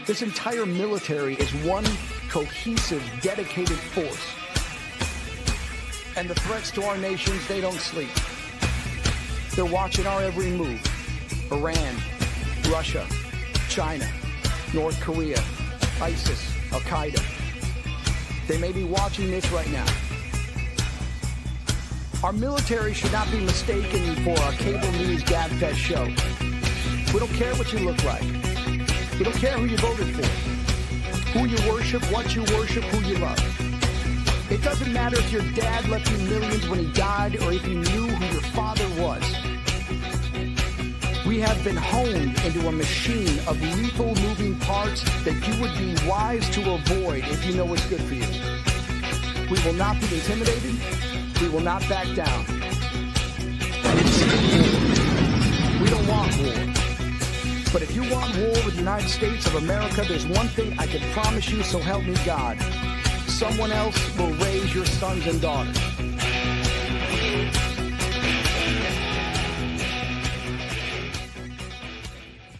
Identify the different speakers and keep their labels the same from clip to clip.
Speaker 1: This entire military is one cohesive, dedicated force. And the threats to our nations, they don't sleep. They're watching our every move. Iran, Russia, China, North Korea, ISIS, Al-Qaeda. They may be watching this right now. Our military should not be mistaken for a cable news gabfest show. We don't care what you look like. We don't care who you voted for, who you worship, what you worship, who you love. It doesn't matter if your dad left you millions when he died or if you knew who your father was. We have been honed into a machine of lethal moving parts that you would be wise to avoid if you know what's good for you. We will not be intimidated. We will not back down. We don't want war. But if you want war with the United States of America, there's one thing I can promise you, so help me God. Someone else will raise your sons and daughters.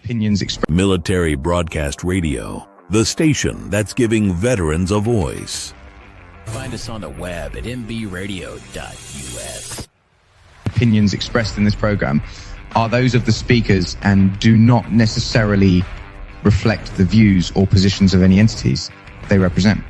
Speaker 2: Opinions expressed. Military Broadcast Radio, the station that's giving veterans a voice.
Speaker 3: Find us on the web at mbradio.us.
Speaker 2: Opinions expressed in this program are those of the speakers and do not necessarily reflect the views or positions of any entities they represent.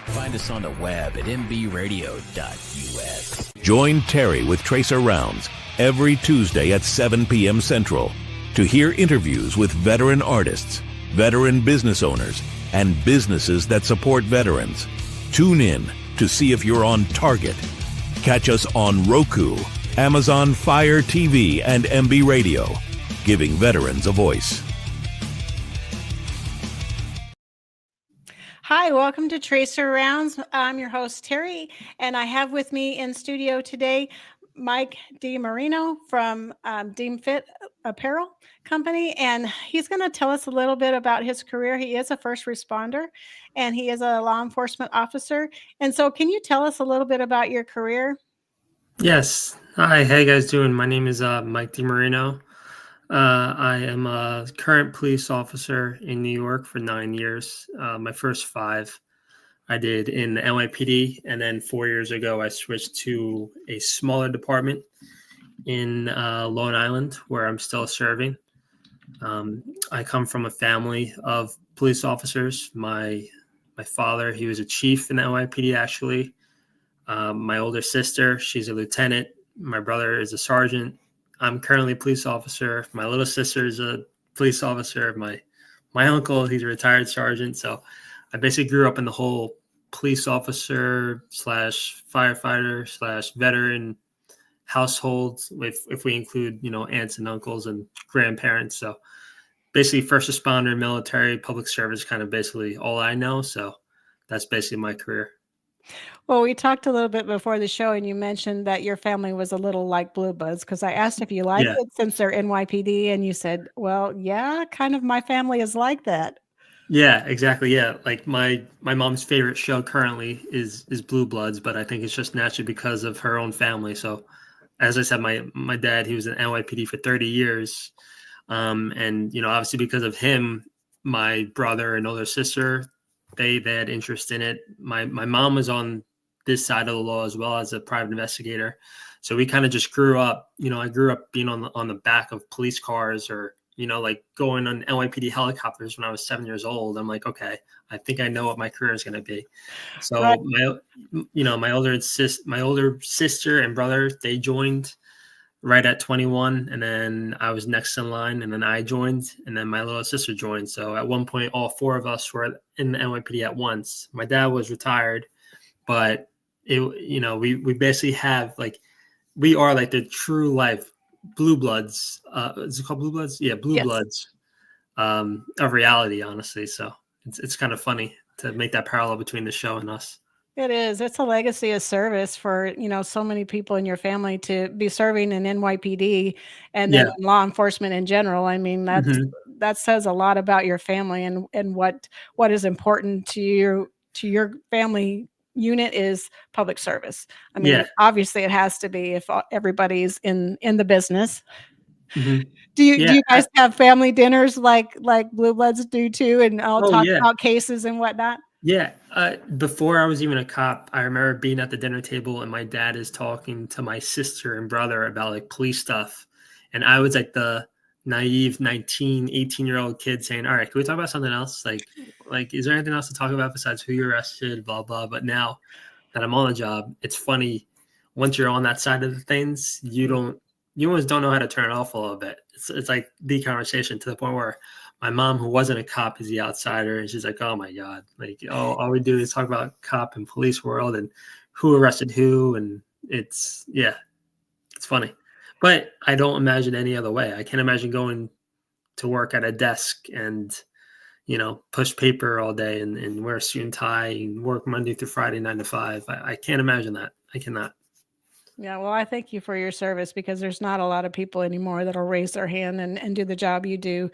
Speaker 3: Find us on the web at mbradio.us.
Speaker 2: Join Terry with Tracer Rounds every Tuesday at 7 p.m. Central to hear interviews with veteran artists, veteran business owners, and businesses that support veterans. Tune in to see if you're on target. Catch us on Roku, Amazon Fire TV, and MB Radio, giving veterans a voice.
Speaker 4: Hi, welcome to Tracer Rounds. I'm your host, Terry, and I have with me in studio today Mike DeMarino from Deem Fit Apparel Company, and he's going to tell us a little bit about his career. He is a first responder, and he is a law enforcement officer. And so can you tell us a little bit about your career?
Speaker 5: Yes. Hi, how you guys doing? My name is Mike DeMarino. I am a current police officer in New York for 9 years. My first 5 I did in the NYPD, and then 4 years ago I switched to a smaller department in Long Island, where I'm still serving. I come from a family of police officers. My father, he was a chief in the NYPD, actually. My older sister, she's a lieutenant. My brother is a sergeant. I'm currently a police officer. My little sister is a police officer. My uncle, he's a retired sergeant. So I basically grew up in the whole police officer / firefighter / veteran household, if we include, aunts and uncles and grandparents. So basically first responder, military, public service, kind of basically all I know. So that's basically my career.
Speaker 4: Well, we talked a little bit before the show, and you mentioned that your family was a little like Blue Bloods, because I asked if you like it since they're NYPD, and you said, well, yeah, kind of my family is like that.
Speaker 5: Yeah, exactly. Yeah. Like my mom's favorite show currently is Blue Bloods, but I think it's just naturally because of her own family. So as I said, my dad, he was in NYPD for 30 years. And, obviously because of him, my brother and older sister, they had interest in it. My mom was on this side of the law as well as a private investigator. So we kind of just grew up, I grew up being on the back of police cars or, like going on NYPD helicopters when I was 7 years old. I'm like, okay, I think I know what my career is going to be. So right. My older sister and brother, they joined right at 21. And then I was next in line, and then I joined, and then my little sister joined. So at one point, all 4 of us were in the NYPD at once. My dad was retired, but we basically have we are like the true life Blue Bloods. Is it called Blue Bloods? Yeah, Blue Bloods of reality, honestly. So it's kind of funny to make that parallel between the show and us.
Speaker 4: It is. It's a legacy of service for, so many people in your family to be serving in NYPD and then in law enforcement in general. I mean, that says a lot about your family and what is important to your family unit is public service. I mean, obviously it has to be if everybody's in the business.
Speaker 5: Mhm.
Speaker 4: Do you
Speaker 5: Yeah.
Speaker 4: guys have family dinners like Blue Bloods do too, and all
Speaker 5: Oh,
Speaker 4: talk
Speaker 5: yeah.
Speaker 4: about cases and whatnot?
Speaker 5: Yeah. Before I was even a cop, I remember being at the dinner table and my dad is talking to my sister and brother about like police stuff. And I was like the naive 19, 18-year-old kid saying, all right, can we talk about something else? Like, is there anything else to talk about besides who you arrested, blah, blah. But now that I'm on the job, it's funny. Once you're on that side of the things, you almost don't know how to turn it off a little bit. It's like the conversation to the point where my mom, who wasn't a cop, is the outsider, and she's like, "Oh my god!" Like, all we do is talk about cop and police world and who arrested who, and it's funny. But I don't imagine any other way. I can't imagine going to work at a desk and push paper all day and wear a suit and tie and work Monday through Friday 9 to 5. I can't imagine that. I cannot.
Speaker 4: Yeah, well, I thank you for your service because there's not a lot of people anymore that'll raise their hand and do the job you do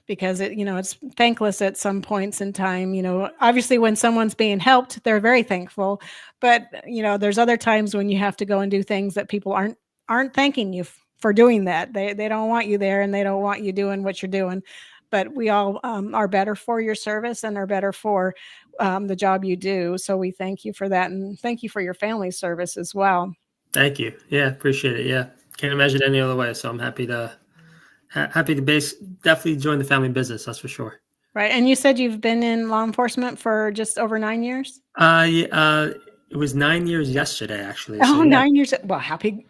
Speaker 4: because it's thankless at some points in time. Obviously when someone's being helped, they're very thankful. But there's other times when you have to go and do things that people aren't thanking you for doing that. They don't want you there and they don't want you doing what you're doing. But we all are better for your service and are better for the job you do. So we thank you for that and thank you for your family service as well.
Speaker 5: Thank you. Yeah, appreciate it. Yeah, can't imagine any other way. So I'm happy to definitely join the family business. That's for sure.
Speaker 4: Right. And you said you've been in law enforcement for just over 9 years?
Speaker 5: Yeah, it was 9 years yesterday, actually. So
Speaker 4: Oh,
Speaker 5: yeah,
Speaker 4: 9 years. Well, happy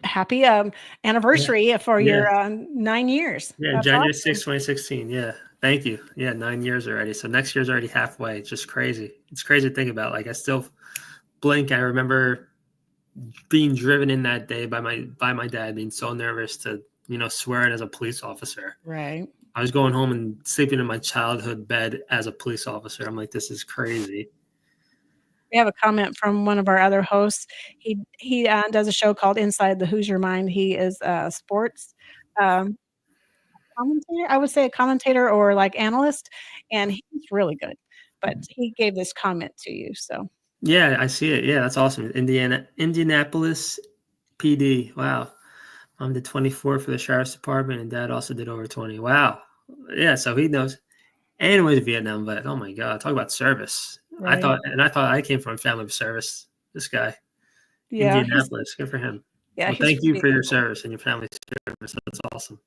Speaker 4: anniversary for
Speaker 5: yeah,
Speaker 4: your 9 years.
Speaker 5: yeah.
Speaker 4: That's
Speaker 5: January 6th,
Speaker 4: awesome.
Speaker 5: 2016. Yeah, thank you. Yeah, 9 years already. So next year's already halfway. It's just crazy. It's crazy to think about. Like I still blink. I remember being driven in that day by my dad, being so nervous to swear in as a police officer.
Speaker 4: Right.
Speaker 5: I was going home and sleeping in my childhood bed as a police officer. I'm like, this is crazy.
Speaker 4: We have a comment from one of our other hosts. He does a show called Inside the Hoosier Mind. He is a sports um, commentator. I would say a commentator or like analyst, and he's really good. But he gave this comment to you. So
Speaker 5: Yeah, I see it. Yeah, that's awesome. Indianapolis PD. Wow. I'm the 24 for the sheriff's department, and dad also did over 20. Wow. Yeah, so he knows. And he was a Vietnam vet. Oh my God, talk about service. I
Speaker 4: right.
Speaker 5: thought I came from a family of service. This guy,
Speaker 4: Yeah,
Speaker 5: Indianapolis, good for him. Well,
Speaker 4: he's
Speaker 5: thank you
Speaker 4: pretty
Speaker 5: for your
Speaker 4: cool.
Speaker 5: service and your family's service. That's awesome.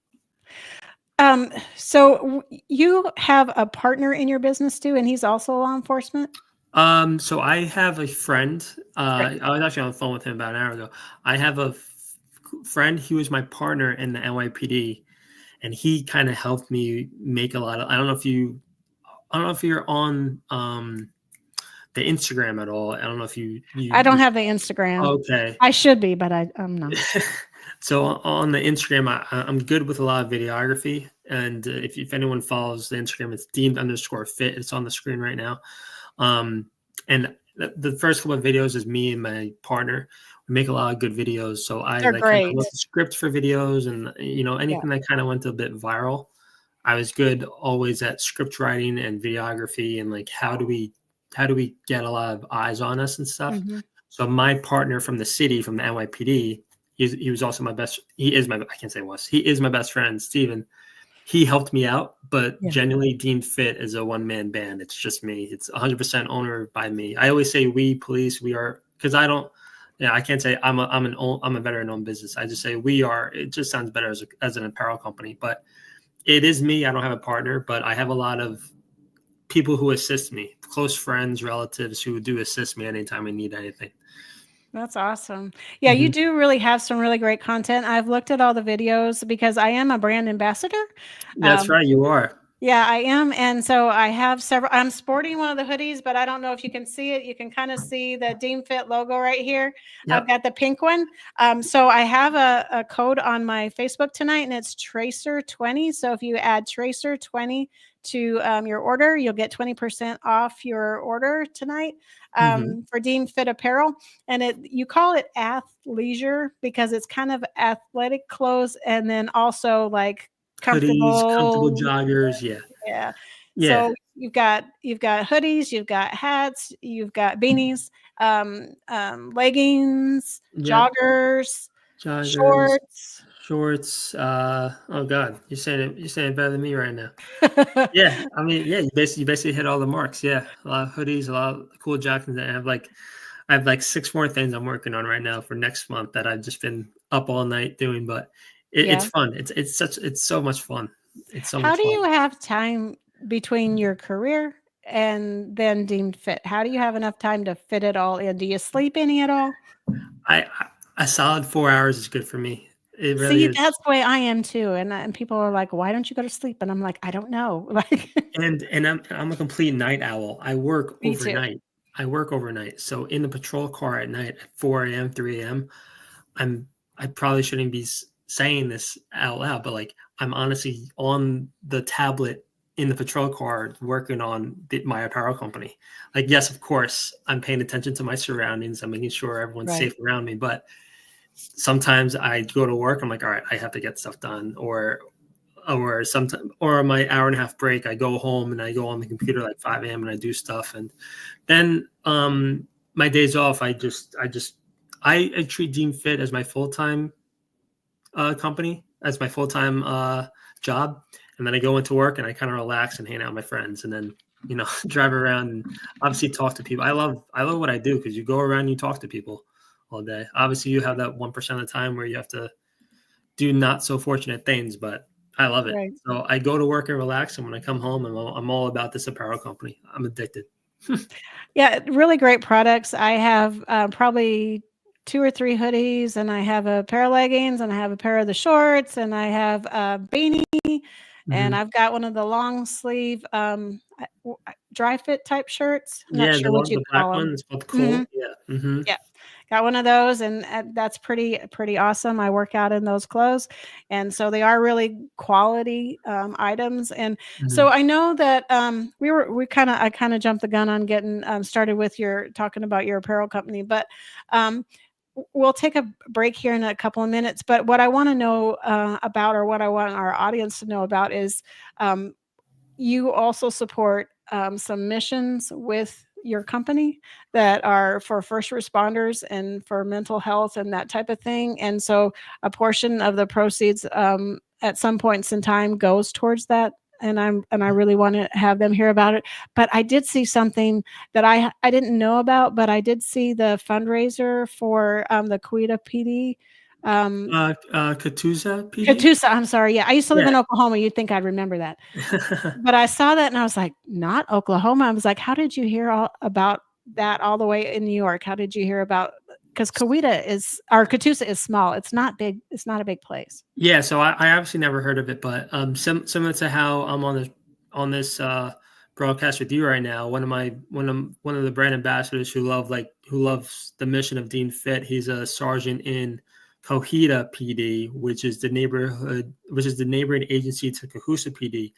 Speaker 4: So you have a partner in your business too, and he's also law enforcement?
Speaker 5: So I have a friend.
Speaker 4: Great.
Speaker 5: I was actually on the phone with him about an hour ago. I have a friend. He was my partner in the NYPD, and he kind of helped me make a lot of. I don't know if you're on the Instagram at all. I don't know if
Speaker 4: I don't have the Instagram.
Speaker 5: okay.
Speaker 4: I should be, but I'm not.
Speaker 5: So on the Instagram, I'm good with a lot of videography, and if anyone follows the Instagram, it's deemed_fit. It's on the screen right now. And the first couple of videos is me and my partner. We make a lot of good videos, so I
Speaker 4: They're
Speaker 5: like kind of
Speaker 4: great.
Speaker 5: wrote the script for videos, and
Speaker 4: Yeah.
Speaker 5: anything that kind of went a bit viral. I was good always at script writing and videography, and like how do we get a lot of eyes on us and stuff.
Speaker 4: Mhm.
Speaker 5: So my partner from the city, from the NYPD, he was also my best. He is my I can't say was he is my best friend, Steven. He helped me out, but
Speaker 4: Yeah.
Speaker 5: genuinely Deemed Fit is a one-man band. It's just me. It's 100% owner by me. I always say we police, we are, because I don't, I can't say I'm a veteran-owned business. I just say we are. It just sounds better as an apparel company, but it is me. I don't have a partner, but I have a lot of people who assist me, close friends, relatives who do assist me anytime I need anything.
Speaker 4: That's awesome. Yeah, you
Speaker 5: Mhm.
Speaker 4: do really have some really great content. I've looked at all the videos because I am a brand ambassador.
Speaker 5: That's
Speaker 4: Um,
Speaker 5: right. You are.
Speaker 4: Yeah, I am. And so I have several. I'm sporting one of the hoodies, but I don't know if you can see it. You can kind of see the Deem Fit logo right here. I've
Speaker 5: Yep.
Speaker 4: got the pink one. So I have a code on my Facebook tonight, and it's Tracer20. So if you add Tracer20 to your order, you'll get 20% off your order tonight
Speaker 5: Hmm.
Speaker 4: for Deem Fit Apparel. And you call it athleisure because it's kind of athletic clothes and then also like
Speaker 5: Hoodies, comfortable
Speaker 4: comfortable.
Speaker 5: joggers. Yeah.
Speaker 4: Yeah.
Speaker 5: Yeah.
Speaker 4: So you've got hoodies, you've got hats, you've got beanies, leggings,
Speaker 5: Yep.
Speaker 4: joggers,
Speaker 5: Joggers,
Speaker 4: shorts.
Speaker 5: Shorts. Oh God, you're saying it better than me right now. Yeah, I mean, yeah, you basically hit all the marks. Yeah, a lot of hoodies, a lot of cool jackets. And I have like 6 more things I'm working on right now for next month that I've just been up all night doing. But it's
Speaker 4: Yeah.
Speaker 5: fun. It's so much fun. It's so
Speaker 4: How
Speaker 5: much
Speaker 4: do
Speaker 5: fun.
Speaker 4: you have time between your career and then Deemed Fit? How do you have enough time to fit it all in? Do you sleep any at all?
Speaker 5: I a solid 4 hours is good for me. It really
Speaker 4: See,
Speaker 5: is.
Speaker 4: that's the way I am too. And people are like, "Why don't you go to sleep?" And I'm like, "I don't know." Like,
Speaker 5: And I'm a complete night owl. I work
Speaker 4: me too.
Speaker 5: overnight. I work overnight. So in the patrol car at night at 4 a.m., 3 a.m., I'm I probably shouldn't be saying this out loud, but like I'm honestly on the tablet in the patrol car working on my apparel company. Like, yes, of course, I'm paying attention to my surroundings. I'm making sure everyone's
Speaker 4: Right.
Speaker 5: safe around me, but sometimes I go to work. I'm like, all right, I have to get stuff done, or sometimes or my hour and a half break, I go home and I go on the computer like 5 a.m. and I do stuff, and then my days off, I treat Deem Fit as my full time company, as my full time job, and then I go into work and I kind of relax and hang out with my friends, and then drive around and obviously talk to people. I love what I do because you go around and you talk to people all day. Obviously, you have that 1% of the time where you have to do not so fortunate things, but I love it.
Speaker 4: Right.
Speaker 5: So I go to work and relax, and when I come home, I'm all about this apparel company. I'm addicted.
Speaker 4: Yeah, really great products. I have probably 2 or 3 hoodies, and I have a pair of leggings, and I have a pair of the shorts, and I have a beanie, and
Speaker 5: Hmm.
Speaker 4: I've got one of the long sleeve dry fit type shirts. I'm not
Speaker 5: Yeah,
Speaker 4: sure what
Speaker 5: the
Speaker 4: you'd
Speaker 5: black
Speaker 4: call
Speaker 5: one
Speaker 4: them.
Speaker 5: is called
Speaker 4: Hmm.
Speaker 5: Cool. Yeah. Hmm.
Speaker 4: Yeah, got one of those, and that's pretty awesome. I work out in those clothes, and so they are really quality items. And so
Speaker 5: Hmm.
Speaker 4: I know that I kind of jumped the gun on getting started with your talking about your apparel company, but um, we'll take a break here in a couple of minutes. But what I want to know about, or what I want our audience to know about, is um, you also support some missions with your company that are for first responders and for mental health and that type of thing. And so a portion of the proceeds at some points in time goes towards that. And I really want to have them hear about it. But I did see something that I didn't know about, but I did see the fundraiser for the Coweta PD. Um,
Speaker 5: Katusa PD.
Speaker 4: Catoosa, I'm sorry. Yeah, I used to live
Speaker 5: Yeah.
Speaker 4: in Oklahoma. You'd think I'd remember that. But I saw that and I was like, "Not Oklahoma." I was like, "How did you hear all about that all the way in New York? How did you hear about?" Because Catoosa is small. It's not big. It's not a big place.
Speaker 5: Yeah, so I obviously never heard of it, but similar to how I'm on this broadcast with you right now. One of the brand ambassadors who loves the mission of Dean Fit. He's a sergeant in Coheta PD, which is the neighboring agency to Cahusa PD.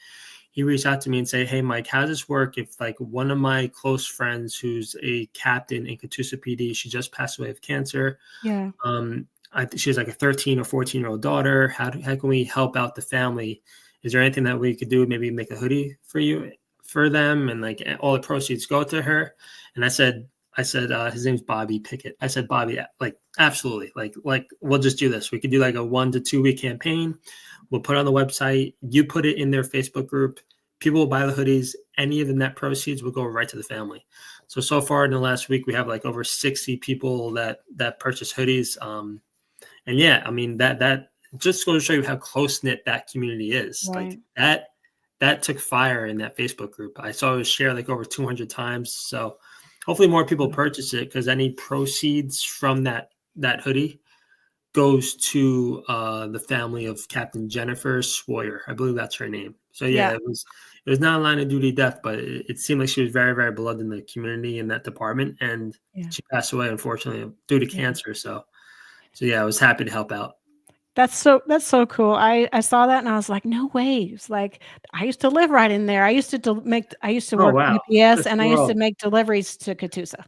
Speaker 5: He reached out to me and said, "Hey, Mike, how does this work if like one of my close friends who's a captain in Catoosa PD, she just passed away of cancer.
Speaker 4: Yeah.
Speaker 5: I think she has like a 13 or 14-year-old daughter. How can we help out the family? Is there anything that we could do? Maybe make a hoodie for them, and like all the proceeds go to her." And I said, his name's Bobby Pickett. I said, "Bobby, like absolutely, like we'll just do this. We could do like a 1 to 2 week campaign. We'll put it on the website. You put it in their Facebook group. People will buy the hoodies. Any of the net proceeds will go right to the family." So far in the last week, we have like over 60 people that purchase hoodies. And yeah, I mean that just goes to show you how close knit that community is. Like
Speaker 4: Right.
Speaker 5: that took fire in that Facebook group. I saw it was shared like over 200 times. So hopefully more people purchase it, because any proceeds from that hoodie goes to the family of Captain Jennifer Swoyer. I believe that's her name. So yeah,
Speaker 4: Yeah.
Speaker 5: it was not a line of duty death, but it seemed like she was very, very beloved in the community in that department, and
Speaker 4: Yeah.
Speaker 5: she passed away unfortunately due to
Speaker 4: Yeah.
Speaker 5: cancer. So yeah, I was happy to help out.
Speaker 4: That's so cool. I saw that and I was like, "No way." It's like I used to live right in there. I used to
Speaker 5: Oh
Speaker 4: work
Speaker 5: wow,
Speaker 4: UPS,
Speaker 5: good
Speaker 4: and I used to
Speaker 5: world.
Speaker 4: make deliveries to Catoosa.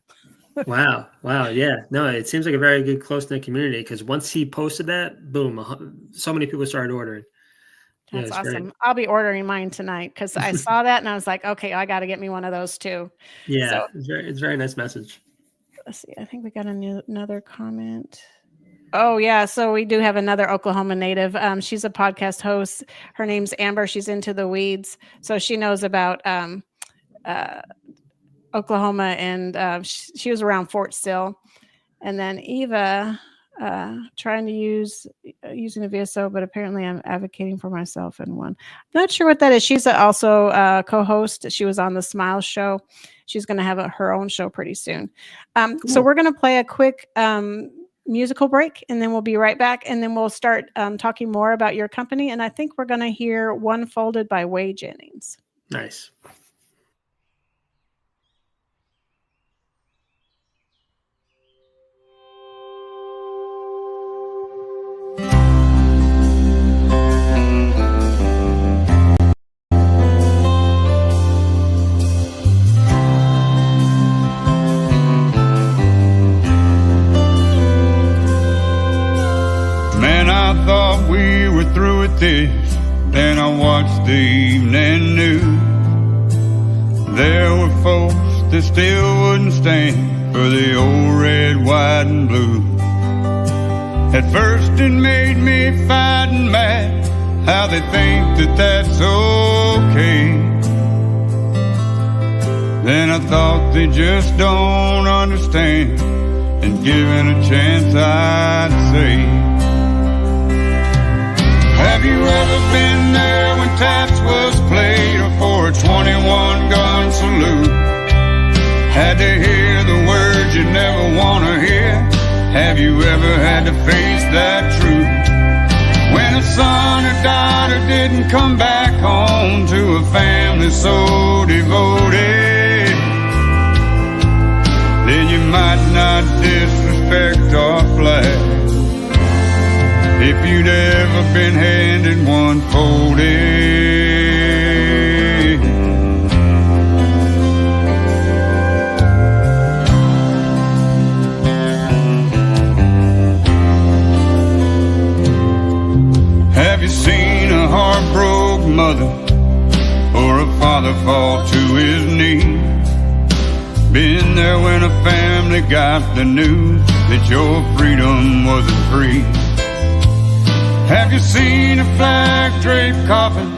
Speaker 5: Wow, wow, yeah. No, it seems like a very good close knit community, because once he posted that, boom, so many people started ordering. Yeah,
Speaker 4: That's
Speaker 5: it's great.
Speaker 4: awesome. I'll be ordering mine tonight because I saw that and I was like, "Okay, I gotta get me one of those too." So
Speaker 5: Yeah, it's very nice message.
Speaker 4: let's see. I think we got another comment. Oh, yeah. So we do have another Oklahoma native. She's a podcast host. Her name's Amber. She's into the weeds. So she knows about uh, Oklahoma, and she was around Fort Sill. And then Eva, trying to using a VSO, but apparently I'm advocating for myself in one. Not sure what that is. She's also a co-host. She was on the Smile Show. She's going to have her own show pretty soon. So we're going to play a quick musical break, and then we'll be right back, and then we'll start talking more about your company. And I think we're going to hear One Folded by Way Jennings.
Speaker 5: Nice.
Speaker 6: I thought we were through with this. Then I watched the evening news. There were folks that still wouldn't stand for the old red, white, and blue. At first it made me fighting mad how they think that that's okay. Then I thought they just don't understand, and given a chance I'd say, have you ever been there when taps was played, or for a 21-gun salute? Had to hear the words you never want to hear. Have you ever had to face that truth? When a son or daughter didn't come back home to a family so devoted, then you might not disrespect our flag. If you'd ever been handed one folded, have you seen a heartbroken mother or a father fall to his knees? Been there when a family got the news that your freedom wasn't free? Have you seen a flag-draped coffin?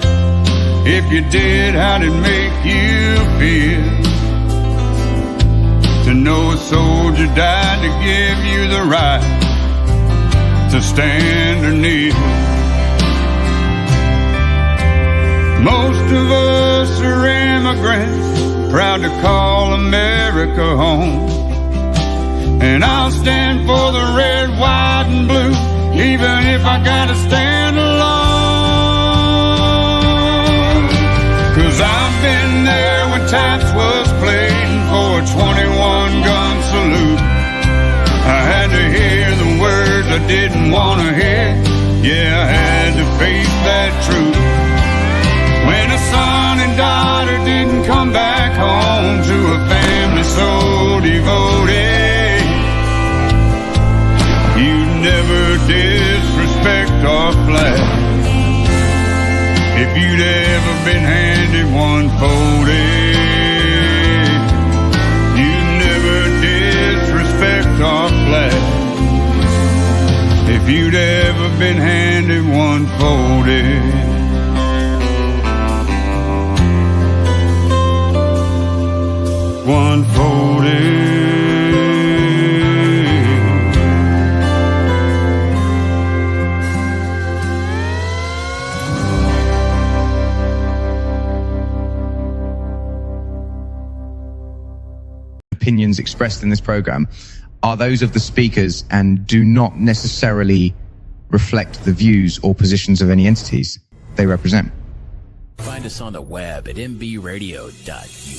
Speaker 6: If you did, how did it make you feel to know a soldier died to give you the right to stand or kneel? Most of us are immigrants, proud to call America home. And I'll stand for the red, white, and blue, even if I gotta stand alone. 'Cause I've been there when taps was played for a 21-gun salute. I had to hear the words I didn't want to hear. Yeah, I had to face that truth. When a son and daughter didn't come back home to a family so devoted, you never disrespect our flag. If you'd ever been handed one folded, you never disrespect our flag. If you'd ever been handed one folded, one folded.
Speaker 7: Opinions expressed in this program are those of the speakers and do not necessarily reflect the views or positions of any entities they represent.
Speaker 3: Find us on the web at mbradio.us.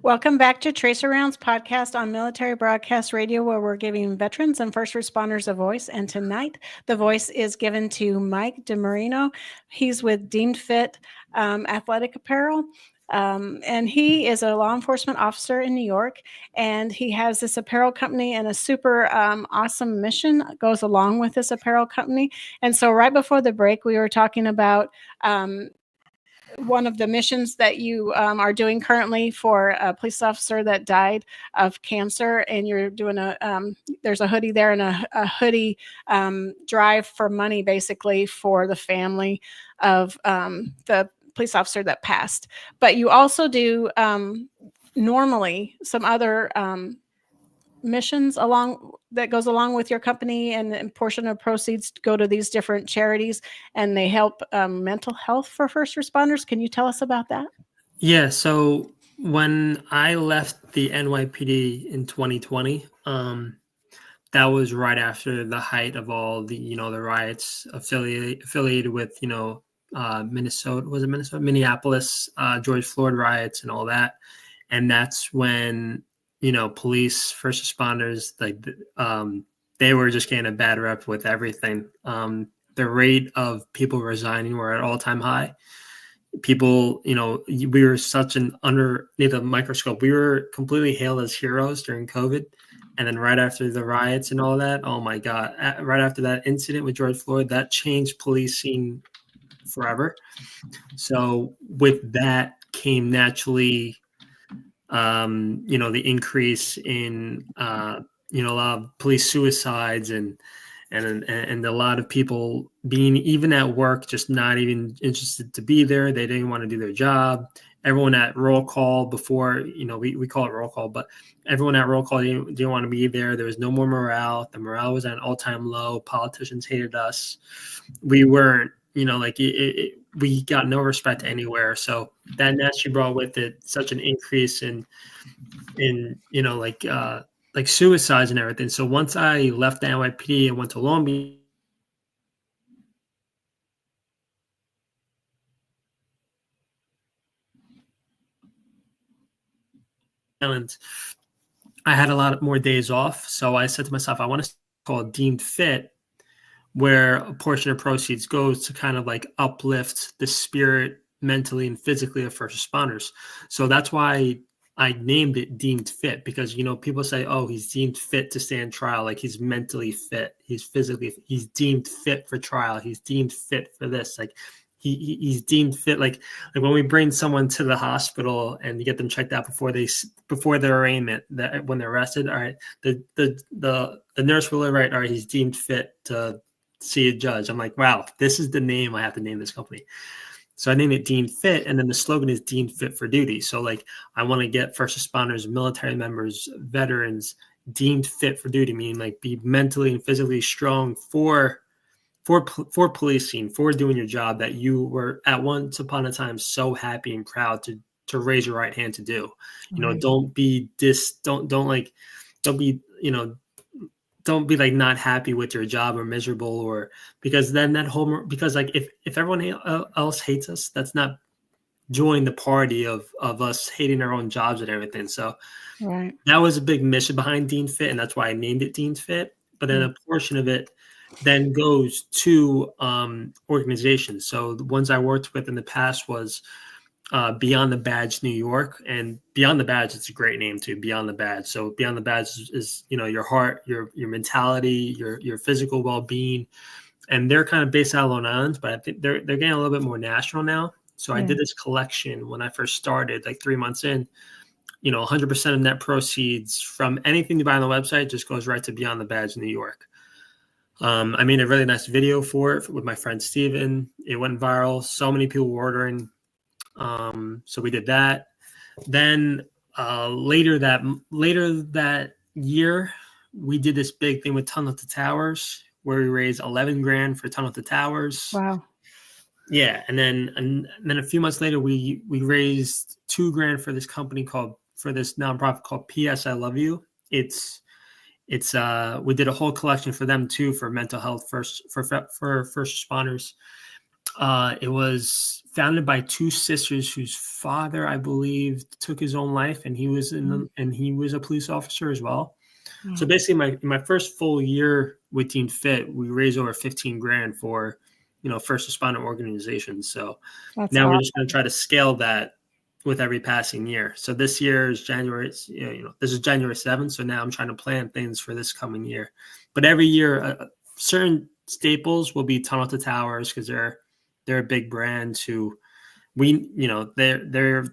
Speaker 4: Welcome back to Tracer Rounds podcast on Military Broadcast Radio, where we're giving veterans and first responders a voice. And tonight, the voice is given to Mike DeMarino. He's with Deemed Fit Athletic Apparel. And he is a law enforcement officer in New York, and he has this apparel company, and a super awesome mission goes along with this apparel company. And so right before the break, we were talking about one of the missions that you are doing currently for a police officer that died of cancer, and you're doing there's a hoodie there and a hoodie drive for money, basically, for the family of the police officer that passed. But you also do normally some other missions that goes along with your company, and a portion of proceeds go to these different charities, and they help mental health for first responders. Can you tell us about that?
Speaker 5: Yeah. So when I left the NYPD in 2020, that was right after the height of all the the riots affiliated with Minnesota. Was it Minnesota? Minneapolis, George Floyd riots and all that. And that's when police, first responders, they were just getting a bad rep with everything. The rate of people resigning were at all-time high. People, we were such an underneath a microscope. We were completely hailed as heroes during COVID. And then right after the riots and all that, oh my God, right after that incident with George Floyd, that changed policing forever. So with that came naturally, the increase in, a lot of police suicides and a lot of people being, even at work, just not even interested to be there. They didn't want to do their job. Everyone at roll call before, we call it roll call, but everyone at roll call didn't want to be there. There was no more morale. The morale was at an all-time low. Politicians hated us. We weren't, we got no respect anywhere. So that naturally brought with it such an increase in suicides and everything. So once I left the NYPD and went to Long Beach, I had a lot more days off. So I said to myself, I want to call it Deemed Fit, where a portion of proceeds goes to kind of like uplift the spirit mentally and physically of first responders. So that's why I named it Deemed Fit, because, people say, oh, he's deemed fit to stand trial. Like, he's mentally fit. He's deemed fit for trial. He's deemed fit for this. Like, he's deemed fit. Like when we bring someone to the hospital and you get them checked out before their arraignment, that when they're arrested, all right, the nurse will write, all right, he's deemed fit to see a judge. I'm like, wow, this is the name I have to name this company. So I named it Deemed Fit, and then the slogan is Deemed Fit for Duty. So like, I want to get first responders, military members, veterans deemed fit for duty, meaning like be mentally and physically strong for policing, for doing your job that you were at once upon a time so happy and proud to raise your right hand to do.
Speaker 4: Right.
Speaker 5: Don't be don't be like not happy with your job or miserable, or because then because like if everyone else hates us, that's not join the party of us hating our own jobs and everything. So
Speaker 4: right.
Speaker 5: That was a big mission behind Deemed Fit, and that's why I named it Deemed Fit. But then a portion of it then goes to organizations. So the ones I worked with in the past was Beyond the Badge New York, and Beyond the Badge, it's a great name too. Beyond the Badge. So Beyond the Badge is your heart, your mentality, your physical well-being, and they're kind of based out of Long Island, but I think they're getting a little bit more national now. So I did this collection when I first started, like 3 months in. 100% of net proceeds from anything you buy on the website just goes right to Beyond the Badge New York. I made a really nice video for it with my friend Steven. It went viral. So many people were ordering. So we did that. Then later that year, we did this big thing with Tunnel to Towers, where we raised $11,000 for Tunnel to Towers.
Speaker 4: Wow.
Speaker 5: Yeah, and then a few months later, we raised $2,000 for this nonprofit called PS I Love You. We did a whole collection for them too, for mental health for first responders. It was founded by two sisters whose father, I believe, took his own life, and he was and he was a police officer as well. Mm-hmm. So basically, my first full year with Deemed Fit, we raised over $15,000 for first responder organizations. So
Speaker 4: That's
Speaker 5: now
Speaker 4: awesome.
Speaker 5: we're just going to try to scale that with every passing year. So this year is January. This is January 7th. So now I'm trying to plan things for this coming year. But every year, certain staples will be Tunnel to Towers, because they're a big brand who they're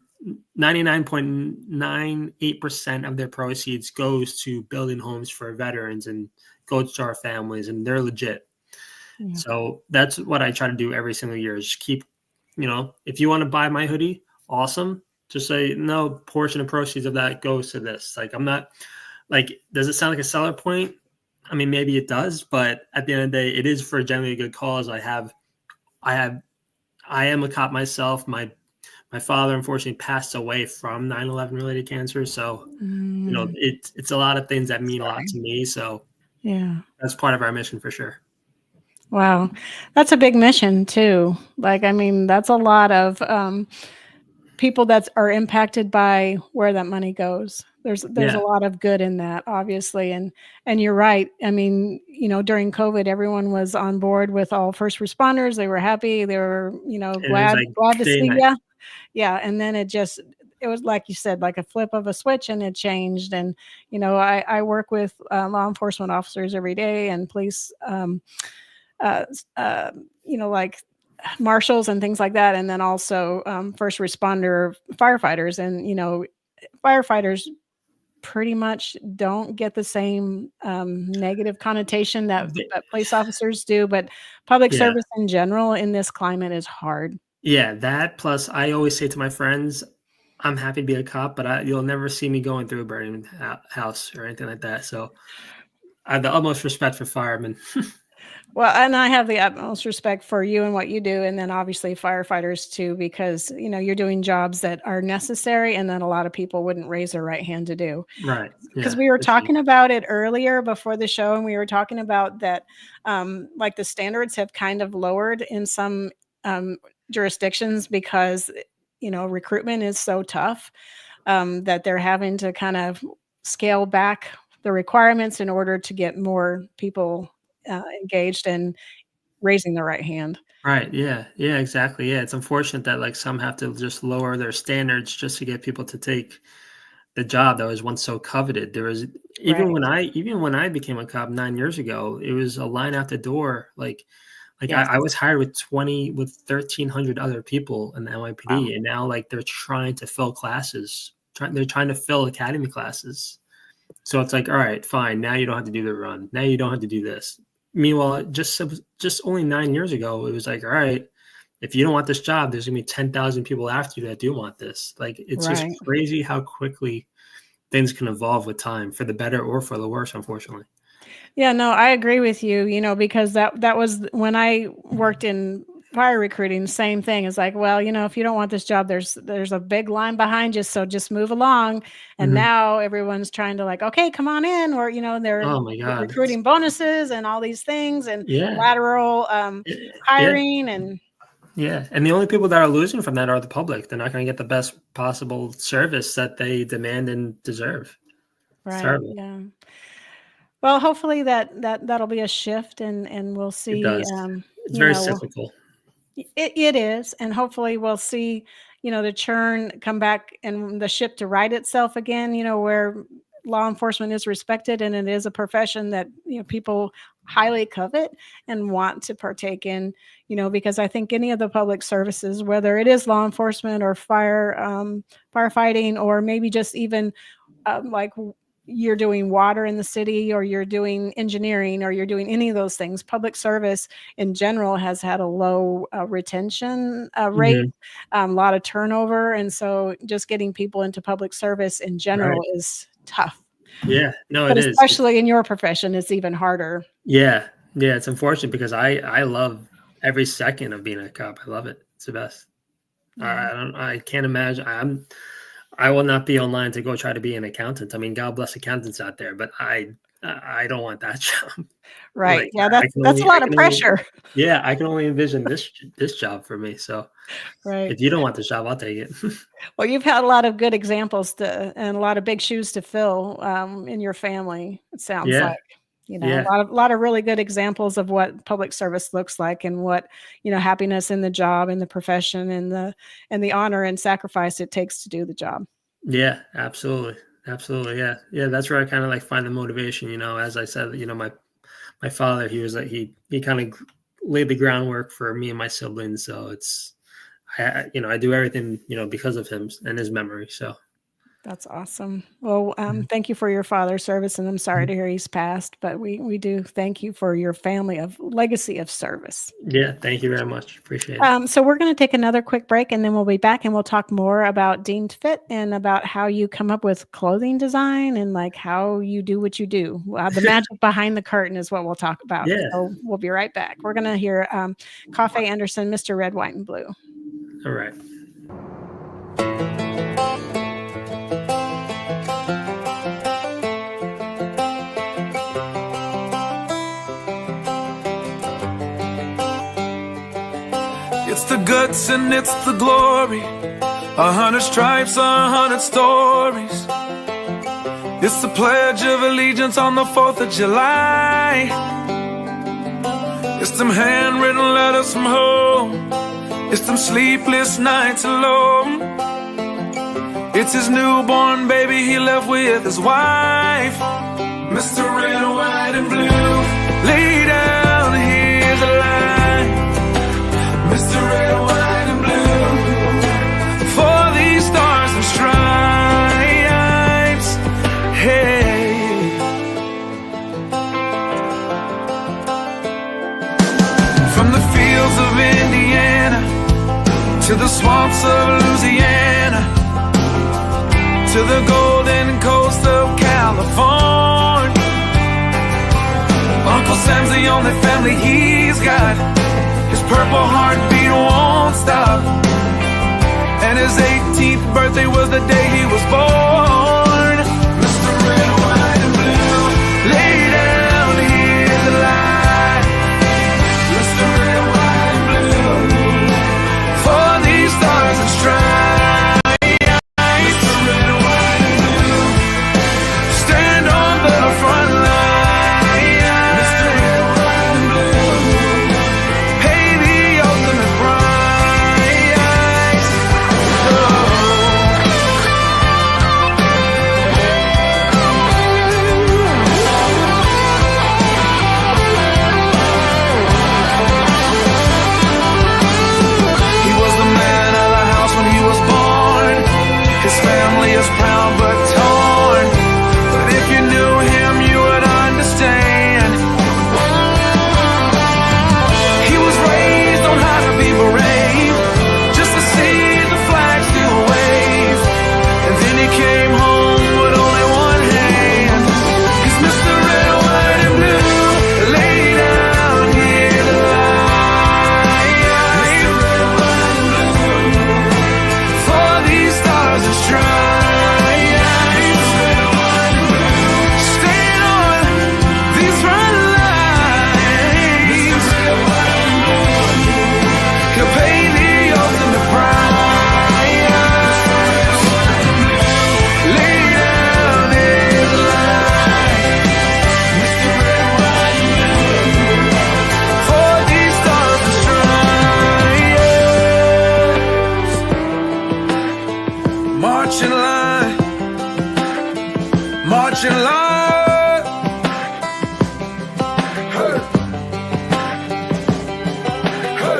Speaker 5: 99.98% of their proceeds goes to building homes for veterans and Gold Star families, and they're legit.
Speaker 4: Yeah.
Speaker 5: So that's what I try to do every single year, is keep, if you want to buy my hoodie, awesome. Just say, no portion of proceeds of that goes to this. Like, I'm not like, does it sound like a seller point? I mean, maybe it does, but at the end of the day, it is for a generally good cause. I am a cop myself. My father unfortunately passed away from 9/11 related cancer. So, it's a lot of things that mean a lot to me. So
Speaker 4: Yeah.
Speaker 5: that's part of our mission for sure.
Speaker 4: Wow. That's a big mission too. Like, I mean, that's a lot of people that are impacted by where that money goes. There's a
Speaker 5: Yeah.
Speaker 4: lot of good in that, obviously. And you're right. I mean, during COVID, everyone was on board with all first responders. They were happy. They were,
Speaker 5: And it was
Speaker 4: glad
Speaker 5: like
Speaker 4: to
Speaker 5: day and
Speaker 4: see
Speaker 5: night.
Speaker 4: you. Yeah. And then it was like you said, like a flip of a switch, and it changed. And, I work with law enforcement officers every day, and police, uh, uh, like marshals and things like that. And then also first responder firefighters. And, firefighters pretty much don't get the same negative connotation that police officers do. But public
Speaker 5: Yeah.
Speaker 4: service in general in this climate is hard.
Speaker 5: Yeah. That plus I always say to my friends, I'm happy to be a cop, but you'll never see me going through a burning house or anything like that. So I have the utmost respect for firemen.
Speaker 4: Well, and I have the utmost respect for you and what you do, and then obviously firefighters too, because you're doing jobs that are necessary, and then a lot of people wouldn't raise their right hand to do.
Speaker 5: Right.
Speaker 4: Because
Speaker 5: Yeah.
Speaker 4: we were
Speaker 5: For sure.
Speaker 4: talking about it earlier before the show, and we were talking about that, like the standards have kind of lowered in some jurisdictions because recruitment is so tough, that they're having to kind of scale back the requirements in order to get more people engaged and raising the right hand.
Speaker 5: Right. Yeah. Yeah. Exactly. Yeah. It's unfortunate that like some have to just lower their standards just to get people to take the job that was once so coveted. There was
Speaker 4: Right.
Speaker 5: even when I became a cop 9 years ago, it was a line out the door. Like
Speaker 4: Yes.
Speaker 5: I was hired with 1,300 other people in the
Speaker 4: Wow.
Speaker 5: NYPD, and now like they're trying to fill classes. They're trying to fill academy classes. So it's like, all right, fine. Now you don't have to do the run. Now you don't have to do this. Meanwhile, just only 9 years ago, it was like, all right, if you don't want this job, there's gonna be 10,000 people after you that do want this. Like, it's just
Speaker 4: Right.
Speaker 5: crazy how quickly things can evolve with time, for the better or for the worse, unfortunately.
Speaker 4: Yeah, no, I agree with you, because that was when I worked in fire recruiting, same thing. It's like, well, if you don't want this job, there's a big line behind you, so just move along. And
Speaker 5: Mhm.
Speaker 4: now everyone's trying to like, okay, come on in, or they're
Speaker 5: Oh my God.
Speaker 4: recruiting bonuses and all these things and
Speaker 5: Yeah.
Speaker 4: lateral
Speaker 5: Yeah.
Speaker 4: hiring and
Speaker 5: Yeah. And the only people that are losing from that are the public. They're not going to get the best possible service that they demand and deserve. It's
Speaker 4: right,
Speaker 5: terrible.
Speaker 4: yeah. Well, hopefully that'll be a shift, and we'll
Speaker 5: It
Speaker 4: see.
Speaker 5: does. It's very cyclical.
Speaker 4: It is, and hopefully we'll see, the churn come back and the ship to right itself again, where law enforcement is respected and it is a profession that, people highly covet and want to partake in, because I think any of the public services, whether it is law enforcement or firefighting, or maybe just even like you're doing water in the city, or you're doing engineering, or you're doing any of those things, public service in general has had a low retention rate,
Speaker 5: Mhm.
Speaker 4: a lot of turnover. And so just getting people into public service in general
Speaker 5: Right.
Speaker 4: is tough,
Speaker 5: Yeah. No,
Speaker 4: but
Speaker 5: it is.
Speaker 4: especially in your profession, it's even harder.
Speaker 5: Yeah. Yeah. It's unfortunate because I love every second of being a cop. I love it. It's the best.
Speaker 4: Yeah.
Speaker 5: I can't imagine. I will not be online to go try to be an accountant. I mean, God bless accountants out there, but I don't want that job.
Speaker 4: Right.
Speaker 5: Like,
Speaker 4: Yeah.
Speaker 5: I can
Speaker 4: That's a
Speaker 5: only, I
Speaker 4: lot of
Speaker 5: can only,
Speaker 4: pressure.
Speaker 5: yeah, I can only envision this job for me. So
Speaker 4: Right.
Speaker 5: if you don't want this job, I'll take it.
Speaker 4: Well, you've had a lot of good examples and a lot of big shoes to fill in your family, it sounds
Speaker 5: Yeah,
Speaker 4: like. A
Speaker 5: yeah,
Speaker 4: lot of really good examples of what public service looks like, and what, happiness in the job and the profession and the honor and sacrifice it takes to do the job.
Speaker 5: yeah, absolutely, absolutely, yeah, yeah. That's where I kind of like find the motivation. As I said, my father, he was like he kind of laid the groundwork for me and my siblings. So I do everything, because of him and his memory. So
Speaker 4: That's awesome. Well, thank you for your father's service, and I'm sorry to hear he's passed, but we do thank you for your legacy of service.
Speaker 5: yeah, thank you very much. Appreciate it.
Speaker 4: So we're going to take another quick break, and then we'll be back, and we'll talk more about Deemed Fit and about how you come up with clothing design and like how you do what you do. The magic behind the curtain is what we'll talk about.
Speaker 5: Yeah.
Speaker 4: So we'll be right back. We're going to hear Coffee Anderson, Mr. Red, White, and Blue.
Speaker 5: All right.
Speaker 8: It's the guts and it's the glory. 100 stripes, 100 stories. It's the Pledge of Allegiance on the 4th of July. It's them handwritten letters from home. It's them sleepless nights alone. It's his newborn baby he left with his wife. Mr. Red, White, and Blue, lay down, here's a line. Mr. Red, White, and Blue, for these stars and stripes. Hey. From the fields of Indiana to the swamps of Louisiana, to the golden coast of California, Uncle Sam's the only family he's got. His purple heartbeat won't stop, and his 18th birthday was the day he was born. Mr. Red, White, and Blue, lay down, here's the line. Mr. Red, White, and Blue, for these stars and stripes. Mr. Red, White, and Blue, stand on the front line. Mr. Red, White, and Blue, pay the ultimate price. Oh. He was the man of the house when he was born. His family is proud but torn. But if you knew him, you would understand. He was raised on how to be brave, just to see the flag still wave. And then he came home with only one hand. 'Cause Mr. Red, White, and Blue, lay down here to lie. Mr. Red, White, and Blue, for these stars and stripes. Red, White, and Blue, stand on these front lines. Red, White, and Blue, he'll pay the ultimate price. Lay down his life. Mr. Red, White, and Blue, for these stars and stripes. March in line, march in line. Hey. Hey.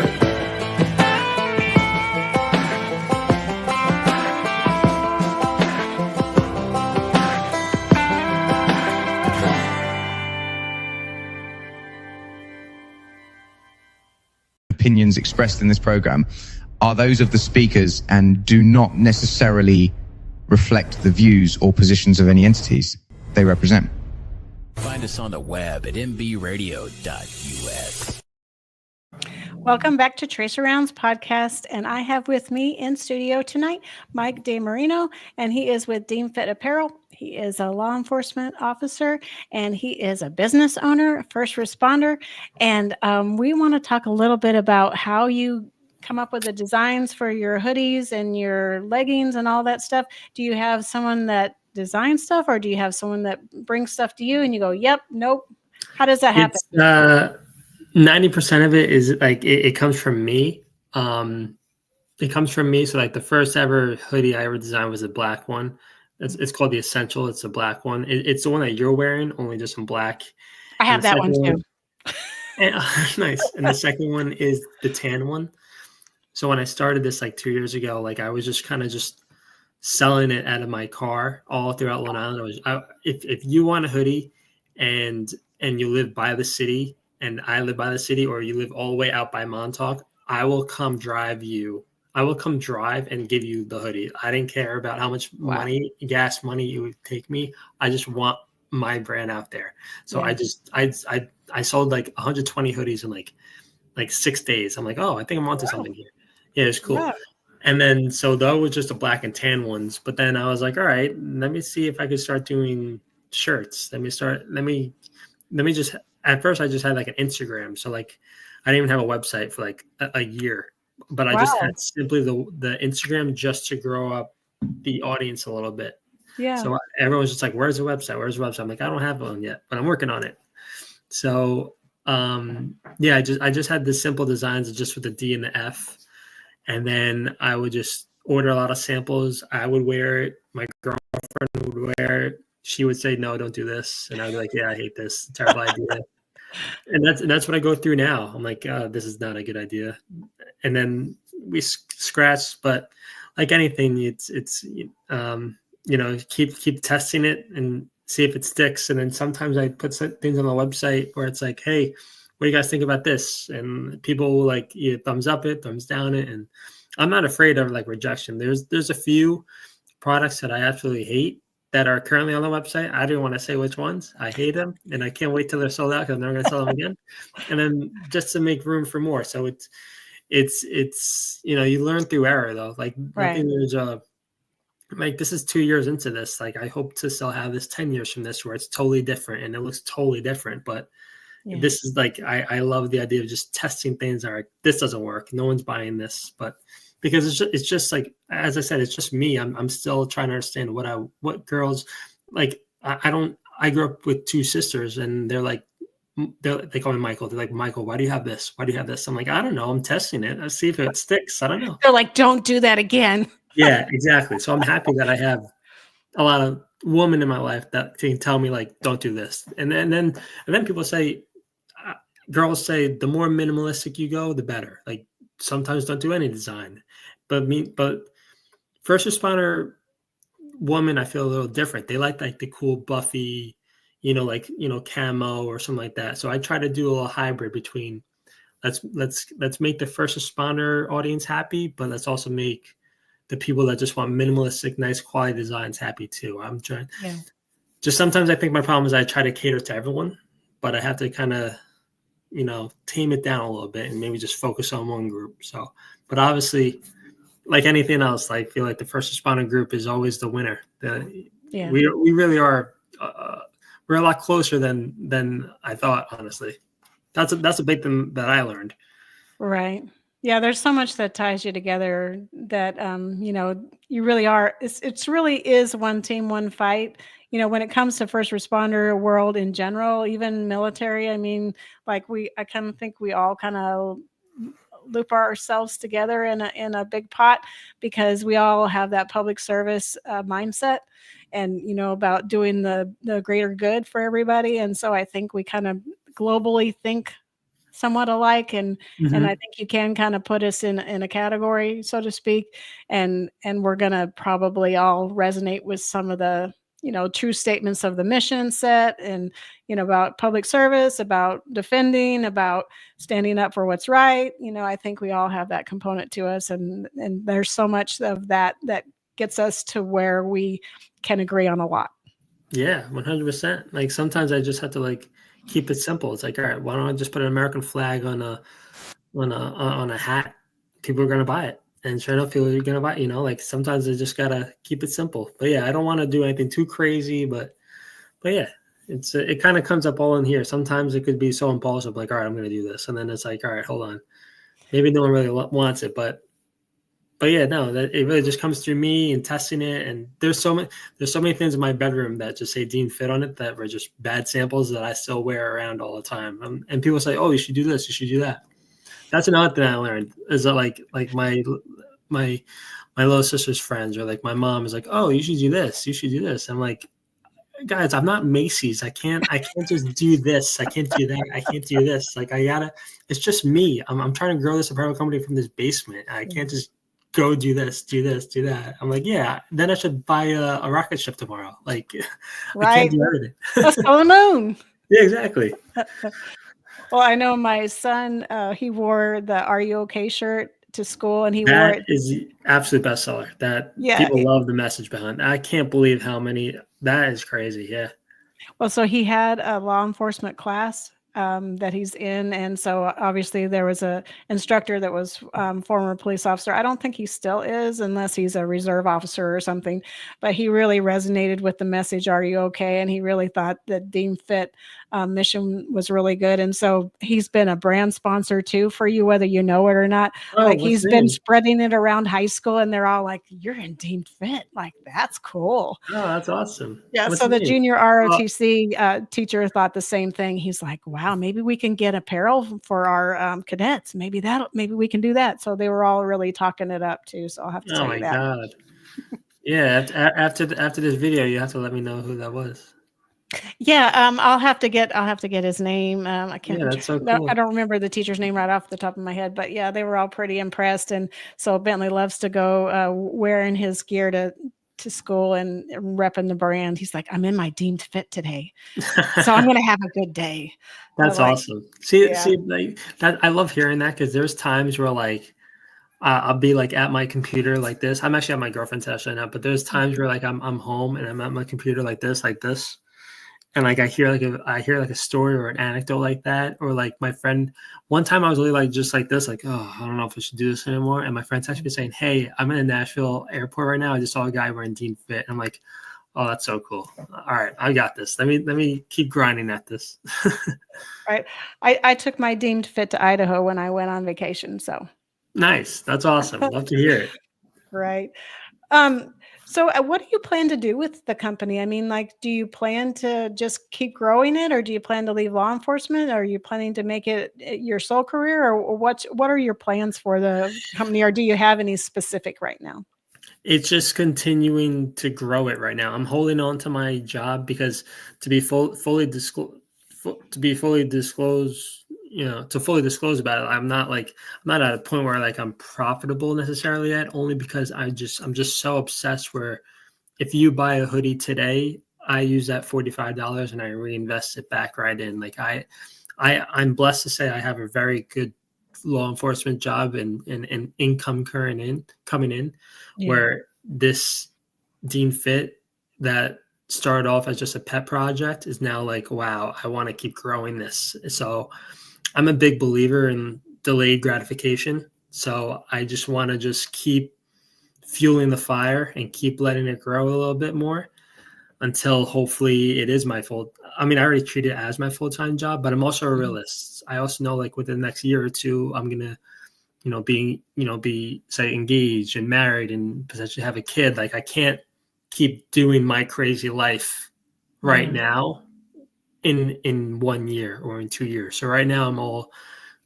Speaker 7: Opinions expressed in this program are those of the speakers and do not necessarily reflect the views or positions of any entities they represent.
Speaker 3: Find us on the web at mbradio.us.
Speaker 4: Welcome back to Trace Arounds podcast, and I have with me in studio tonight Mike DeMarino, and he is with Deemed Fit Apparel. He is a law enforcement officer, and he is a business owner, first responder, and we want to talk a little bit about how you come up with the designs for your hoodies and your leggings and all that stuff. Do you have someone that designs stuff, or do you have someone that brings stuff to you and you go, yep, nope? How does that happen?
Speaker 5: 90% of it is like it comes from me. It comes from me. So like the first ever hoodie I ever designed was a black one. It's called the Essential. It's a black one. It's the one that you're wearing, only just in black.
Speaker 4: I have that one too.
Speaker 5: And, nice. And the second one is the tan one. So when I started this like 2 years ago, like I was just kind of just selling it out of my car all throughout Long Island. If you want a hoodie and you live by the city and I live by the city, or you live all the way out by Montauk, I will come drive and give you the hoodie. I didn't care about how much gas money it would take me. I just want my brand out there. So I sold like 120 hoodies in like 6 days. I'm like, oh, I think I'm onto something here. Yeah, it's cool. Wow. And then, so that was just the black and tan ones. But then I was like, all right, let me see if I could start doing shirts. At first I just had like an Instagram. So like, I didn't even have a website for like a year, but I just had simply the Instagram just to grow up the audience a little bit.
Speaker 4: Yeah.
Speaker 5: So everyone's just like, where's the website? Where's the website? I'm like, I don't have one yet, but I'm working on it. So, I just had the simple designs just with the D and the F. And then I would just order a lot of samples. I would wear it. My girlfriend would wear it. She would say, no, don't do this. And I'd be like, yeah, I hate this. Terrible idea. And that's what I go through now. I'm like, this is not a good idea. And then we scratch, but like anything, it's keep testing it and see if it sticks. And then sometimes I put things on the website where it's like, hey, what do you guys think about this? And people will like thumbs up it, thumbs down it. And I'm not afraid of like rejection. There's a few products that I absolutely hate that are currently on the website. I don't want to say which ones. I hate them, and I can't wait till they're sold out because I'm never going to sell them again. And then just to make room for more. So it's you learn through error though. Like I think there's like this is 2 years into this. Like I hope to have this 10 years from this where it's totally different and it looks totally different, but. Yeah. This is like I love the idea of just testing things that are like, this doesn't work. No one's buying this, but because it's just like, as I said, it's just me. I'm still trying to understand what girls like. I grew up with two sisters and they call me Michael. They're like, Michael, why do you have this? Why do you have this? I'm like, I don't know. I'm testing it. Let's see if it sticks. I don't know.
Speaker 4: They're like, don't do that again.
Speaker 5: Yeah, exactly. So I'm happy that I have a lot of women in my life that can tell me like, don't do this. And then people say, girls say the more minimalistic you go, the better. Like sometimes don't do any design, but first responder woman, I feel a little different. They like the cool buffy, camo or something like that. So I try to do a little hybrid between let's make the first responder audience happy, but let's also make the people that just want minimalistic, nice quality designs happy too. I'm trying. Yeah. Just sometimes I think my problem is I try to cater to everyone, but I have to kind of tame it down a little bit and maybe just focus on one group. So, but obviously, like anything else, I feel like the first responder group is always the winner. We really are. We're a lot closer than I thought. Honestly, that's a big thing that I learned.
Speaker 4: Right. Yeah. There's so much that ties you together that you really are. It's really is one team, one fight. When it comes to first responder world in general, even military, I mean, like I kind of think we all kind of loop ourselves together in a big pot because we all have that public service mindset and, about doing the greater good for everybody. And so I think we kind of globally think somewhat alike. And I think you can kind of put us in a category, so to speak. And we're going to probably all resonate with some of the, true statements of the mission set and, about public service, about defending, about standing up for what's right. I think we all have that component to us. And there's so much of that gets us to where we can agree on a lot.
Speaker 5: Yeah, 100%. Like sometimes I just have to keep it simple. It's like, all right, why don't I just put an American flag on a hat? People are going to buy it. And sure enough, people are going to buy it. Sometimes I just got to keep it simple. But yeah, I don't want to do anything too crazy. But yeah, it kind of comes up all in here. Sometimes it could be so impulsive, like, all right, I'm going to do this. And then it's like, all right, hold on. Maybe no one really wants it. But yeah, no, that it really just comes through me and testing it. And there's so many things in my bedroom that just say Dean Fit on it that were just bad samples that I still wear around all the time. And people say, oh, you should do this, you should do that. That's another thing I learned is that like my little sister's friends or like my mom is like, oh, you should do this. You should do this. I'm like, guys, I'm not Macy's. I can't just do this. I can't do that. I can't do this. Like it's just me. I'm trying to grow this apparel company from this basement. I can't just go do this, do that. I'm like, yeah, then I should buy a rocket ship tomorrow. Like I can't
Speaker 4: Right.
Speaker 5: do everything.
Speaker 4: Let's go to the moon.
Speaker 5: Yeah, exactly.
Speaker 4: Well, I know my son, he wore the Are You Okay shirt to school, and he wore
Speaker 5: That
Speaker 4: it.
Speaker 5: is the absolute bestseller. That
Speaker 4: Yeah.
Speaker 5: people love the message behind. I can't believe how many. That is crazy. Yeah.
Speaker 4: Well, so he had a law enforcement class that he's in, and so obviously there was a instructor that was former police officer. I don't think he still is, unless he's a reserve officer or something. But he really resonated with the message, "Are you okay?" And he really thought that Deem Fit mission was really good, and so he's been a brand sponsor too for you, whether you know it or not.
Speaker 5: Oh,
Speaker 4: Like
Speaker 5: what's
Speaker 4: he's
Speaker 5: the
Speaker 4: been
Speaker 5: name?
Speaker 4: spreading it around high school, and they're all like, "You're in Deem Fit, like that's cool."
Speaker 5: Oh, that's awesome.
Speaker 4: Yeah,
Speaker 5: What's
Speaker 4: so
Speaker 5: the
Speaker 4: the
Speaker 5: name?
Speaker 4: junior
Speaker 5: Uh,
Speaker 4: ROTC teacher thought the same thing. He's like, "Wow, maybe we can get apparel for our cadets. Maybe we can do that." So they were all really talking it up too. So I'll have to
Speaker 5: oh
Speaker 4: tell you
Speaker 5: my
Speaker 4: that.
Speaker 5: God. Yeah. After this video, you have to let me know who that was.
Speaker 4: Yeah, I'll have to get his name. I can't.
Speaker 5: Yeah, that's so
Speaker 4: No, I
Speaker 5: cool.
Speaker 4: don't remember the teacher's name right off the top of my head. But yeah, they were all pretty impressed. And so Bentley loves to go wearing his gear to school and repping the brand. He's like, "I'm in my Deemed Fit today, so I'm gonna have a good day." I'm
Speaker 5: That's
Speaker 4: like,
Speaker 5: awesome. See,
Speaker 4: yeah.
Speaker 5: see, like that. I love hearing that because there's times where like I'll be like at my computer like this. I'm actually at my girlfriend's house right now, but there's times where like I'm home and I'm at my computer like this, and like I hear like a story or an anecdote like that, or like my friend. One time I was really like just like this, like, oh, I don't know if I should do this anymore. And my friend texted me saying, "Hey, I'm in a Nashville airport right now. I just saw a guy wearing Dean Fit." And I'm like, "Oh, that's so cool. All right, I got this. Let me keep grinding at this."
Speaker 4: Right. I took my Deemed Fit to Idaho when I went on vacation. So
Speaker 5: Nice. That's awesome. Love to hear it.
Speaker 4: right. Um, so what do you plan to do with the company? I mean, like, do you plan to just keep growing it, or do you plan to leave law enforcement? Are you planning to make it your sole career, or what are your plans for the company, or do you have any specific right now?
Speaker 5: It's just continuing to grow it right now. I'm holding on to my job because to be fully disclosed, to fully disclose about it, I'm not at a point where like I'm profitable necessarily yet, only because I'm just so obsessed where if you buy a hoodie today, I use that $45 and I reinvest it back right in. Like I'm blessed to say I have a very good law enforcement job and income coming in,
Speaker 4: Yeah.
Speaker 5: where this Dean Fit that started off as just a pet project is now like, wow, I want to keep growing this. So I'm a big believer in delayed gratification. So I just want to just keep fueling the fire and keep letting it grow a little bit more until hopefully it is my full. I mean, I already treat it as my full-time job, but I'm also a realist. I also know like within the next year or two, I'm going to, be say engaged and married and potentially have a kid. Like I can't keep doing my crazy life right now in 1 year or in 2 years. So right now I'm all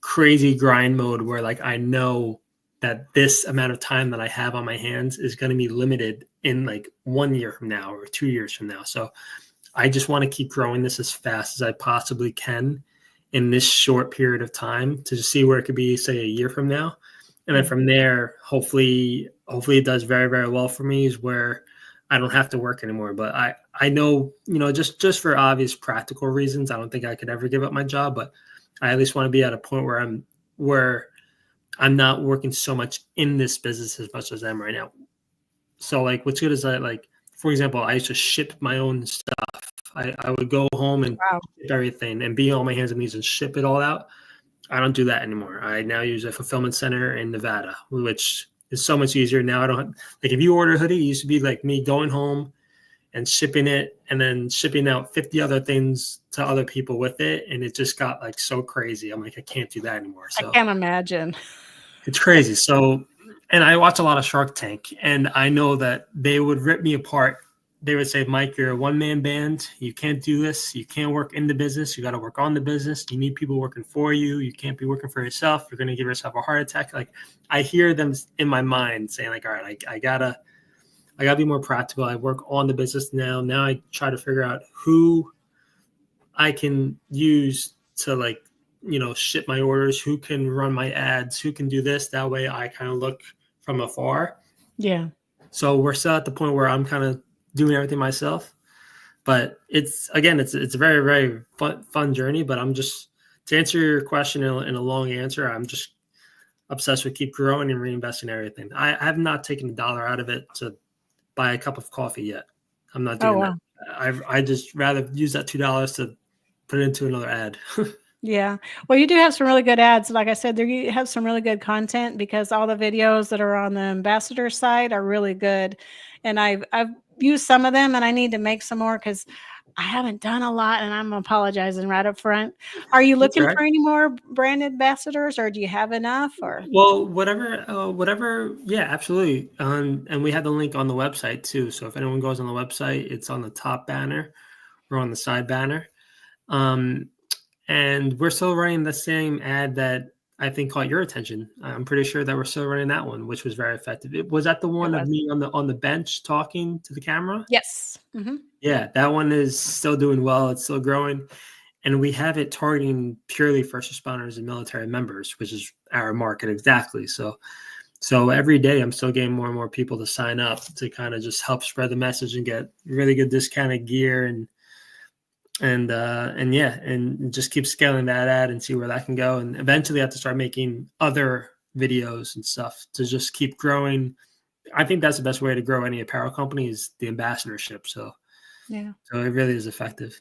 Speaker 5: crazy grind mode where like I know that this amount of time that I have on my hands is going to be limited in like 1 year from now or 2 years from now. So I just want to keep growing this as fast as I possibly can in this short period of time to just see where it could be, say, a year from now. And then from there, hopefully it does very, very well for me, is where I don't have to work anymore. But I know, just for obvious practical reasons, I don't think I could ever give up my job, but I at least want to be at a point where I'm not working so much in this business as much as I am right now. So like what's good is that, like, for example, I used to ship my own stuff. I would go home and
Speaker 4: Wow.
Speaker 5: ship everything and be on my hands and knees and ship it all out. I don't do that anymore. I now use a fulfillment center in Nevada, which is so much easier. Now I don't like, if you order a hoodie, it used to be like me going home and shipping it and then shipping out 50 other things to other people with it. And it just got like so crazy. I'm like, I can't do that anymore.
Speaker 4: I
Speaker 5: So
Speaker 4: can't imagine.
Speaker 5: it's crazy. So, and I watch a lot of Shark Tank, and I know that they would rip me apart. They would say, Mike, you're a one-man band. You can't do this. You can't work in the business. You got to work on the business. You need people working for you. You can't be working for yourself. You're going to give yourself a heart attack. Like I hear them in my mind saying like, all right, I gotta I gotta be more practical. I work on the business now. Now I try to figure out who I can use to like, ship my orders, who can run my ads, who can do this. That way I kind of look from afar.
Speaker 4: Yeah.
Speaker 5: So we're still at the point where I'm kind of doing everything myself. But it's a very, very fun journey. But I'm just, to answer your question in a long answer, I'm just obsessed with keep growing and reinvesting everything. I have not taken a dollar out of it to buy a cup of coffee yet. I'm not doing that. I just rather use that $2 to put it into another ad.
Speaker 4: Yeah. Well, you do have some really good ads. Like I said, there you have some really good content because all the videos that are on the ambassador side are really good. And I've used some of them and I need to make some more because I haven't done a lot and I'm apologizing right up front. Are you looking for any more brand ambassadors or do you have enough or?
Speaker 5: Well, whatever. Yeah, absolutely. And we have the link on the website too. So if anyone goes on the website, it's on the top banner or on the side banner. And we're still running the same ad that I think caught your attention. I'm pretty sure that we're still running that one, which was very effective. Was that the one of me on the bench talking to the camera?
Speaker 4: Yes. Mm-hmm.
Speaker 5: Yeah, that one is still doing well. It's still growing. And we have it targeting purely first responders and military members, which is our market exactly. So every day I'm still getting more and more people to sign up to kind of just help spread the message and get really good discounted gear and just keep scaling that ad and see where that can go. And eventually I have to start making other videos and stuff to just keep growing. I think that's the best way to grow any apparel company is the ambassadorship. So it really is effective.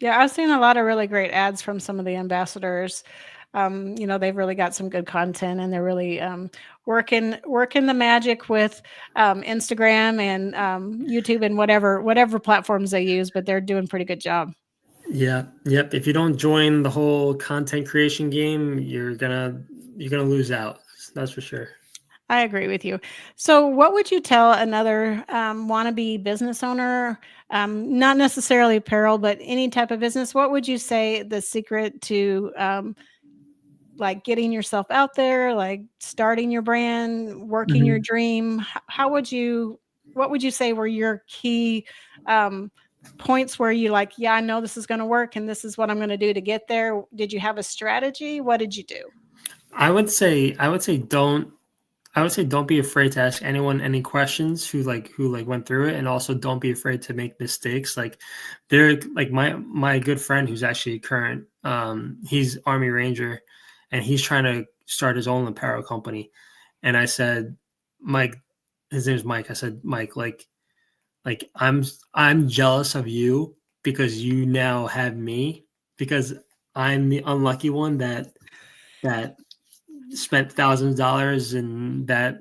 Speaker 5: Yeah.
Speaker 4: I've seen a lot of really great ads from some of the ambassadors. They've really got some good content and they're really working the magic with Instagram and YouTube and whatever platforms they use, but they're doing a pretty good job.
Speaker 5: Yeah. Yep. If you don't join the whole content creation game, you're gonna lose out. That's for sure.
Speaker 4: I agree with you. So what would you tell another wannabe business owner, not necessarily apparel, but any type of business? What would you say the secret to like getting yourself out there, like starting your brand, working your dream? What would you say were your key points where you like, yeah, I know this is going to work and this is what I'm going to do to get there? Did you have a strategy? What did you do?
Speaker 5: I would say don't be afraid to ask anyone any questions who went through it, and also don't be afraid to make mistakes. Like they're like my good friend who's actually current, he's Army Ranger and he's trying to start his own apparel company. And I said, Mike, his name is Mike. I said, Mike, like I'm jealous of you because you now have me, because I'm the unlucky one that spent thousands of dollars and that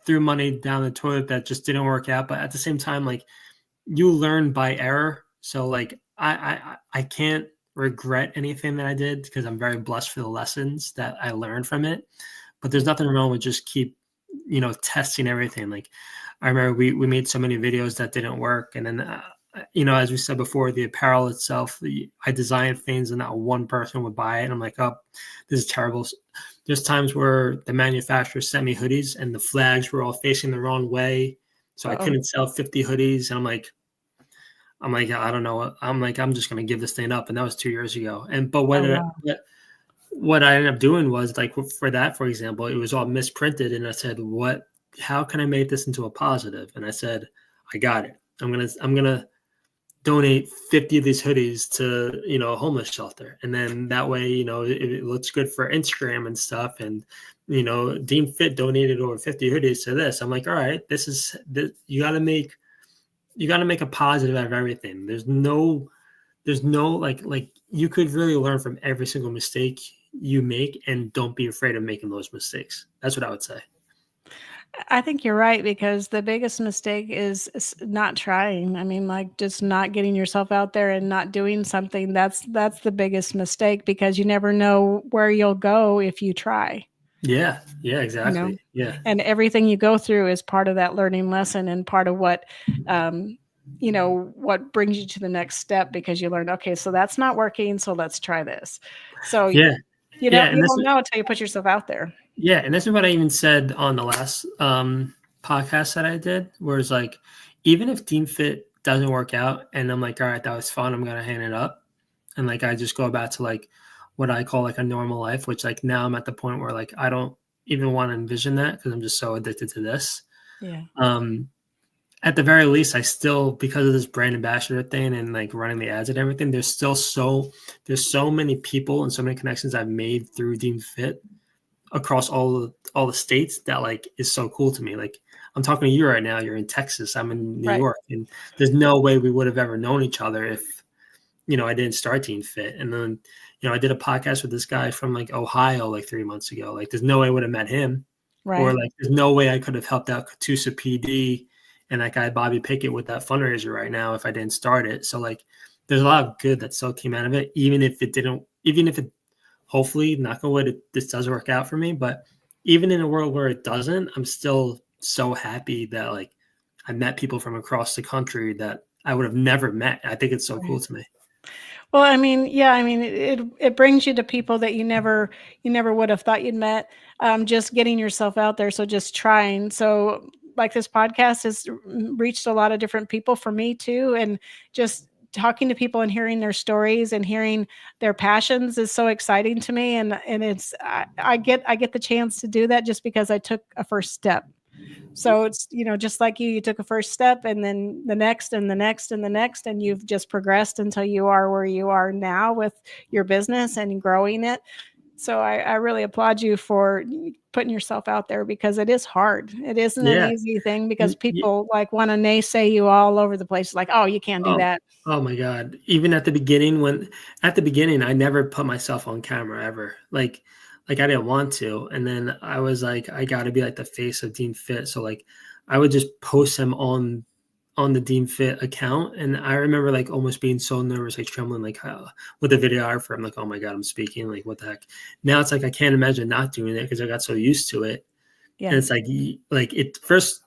Speaker 5: threw money down the toilet that just didn't work out. But at the same time, like you learn by error. So like I can't regret anything that I did because I'm very blessed for the lessons that I learned from it. But there's nothing wrong with just keep, testing everything. Like I remember we made so many videos that didn't work. And then, as we said before, the apparel itself, I designed things and not one person would buy it. And I'm like, oh, this is terrible. There's times where the manufacturer sent me hoodies and the flags were all facing the wrong way. So I couldn't sell 50 hoodies. And I'm like, I don't know. I'm just going to give this thing up. And that was 2 years ago. But what I ended up doing was like for that, for example, it was all misprinted. And I said, how can I make this into a positive? And I said, I got it. I'm going to donate 50 of these hoodies to, a homeless shelter. And then that way, it looks good for Instagram and stuff. And, Dean Fit donated over 50 hoodies to this. I'm like, all right, you got to make a positive out of everything. There's no like you could really learn from every single mistake you make, and don't be afraid of making those mistakes. That's what I would say.
Speaker 4: I think you're right, because the biggest mistake is not trying. I mean, like just not getting yourself out there and not doing something. That's the biggest mistake, because you never know where you'll go if you try.
Speaker 5: Yeah, exactly. Yeah.
Speaker 4: And everything you go through is part of that learning lesson and part of what, what brings you to the next step, because you learned, okay, so that's not working, so let's try this. So you don't know until you put yourself out there.
Speaker 5: Yeah, and this is what I even said on the last podcasts that I did, where it's like, even if Dean Fit doesn't work out and I'm like, all right, that was fun, I'm going to hang it up. And like, I just go back to like what I call like a normal life, which like now I'm at the point where like, I don't even want to envision that because I'm just so addicted to this.
Speaker 4: Yeah.
Speaker 5: At the very least, I still, because of this brand ambassador thing and like running the ads and everything, there's so many people and so many connections I've made through Dean Fit across all the states that like is so cool to me. Like, I'm talking to you right now. You're in Texas. I'm in New York, and there's no way we would have ever known each other if, I didn't start Dean Fit. And then, I did a podcast with this guy from like Ohio, like 3 months ago. Like, there's no way I would have met him, or like, there's no way I could have helped out Katusa PD and that guy Bobby Pickett with that fundraiser right now if I didn't start it. So like, there's a lot of good that still came out of it, even if it hopefully, knock on wood, this does work out for me. But even in a world where it doesn't, I'm still so happy that like I met people from across the country that I would have never met. I think it's so cool to me.
Speaker 4: Well, I mean, yeah, I mean, it brings you to people that you never would have thought you'd met. Just getting yourself out there. So just trying. So like this podcast has reached a lot of different people for me too. And just talking to people and hearing their stories and hearing their passions is so exciting to me. And it's, I get the chance to do that just because I took a first step. So it's, just like you took a first step and then the next and the next and the next, and you've just progressed until you are where you are now with your business and growing it. So I really applaud you for putting yourself out there because it is hard. It isn't an easy thing because people like want to naysay you all over the place. Like, oh, you can't do that.
Speaker 5: Oh my God. Even at the beginning, I never put myself on camera ever. Like I didn't want to. And then I was like, I got to be like the face of Dean Fit. So like I would just post him on the Dean Fit account. And I remember like almost being so nervous, like trembling, like with the videographer, I'm like, oh my God, I'm speaking, like what the heck. Now it's like, I can't imagine not doing it because I got so used to it. Yeah. And it's like it first,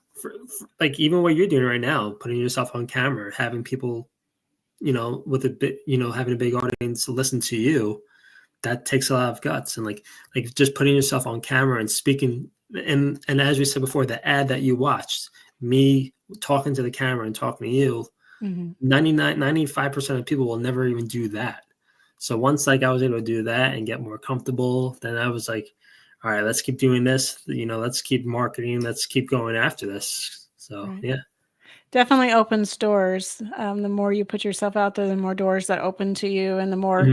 Speaker 5: like even what you're doing right now, putting yourself on camera, having people, with a bit, having a big audience listen to you, that takes a lot of guts. And like just putting yourself on camera and speaking. And as we said before, the ad that you watched, me talking to the camera and talking to you, 95% of people will never even do that. So once like I was able to do that and get more comfortable, then I was like, all right, let's keep doing this. Let's keep marketing. Let's keep going after this. So yeah.
Speaker 4: Definitely opens doors. The more you put yourself out there, the more doors that open to you and the more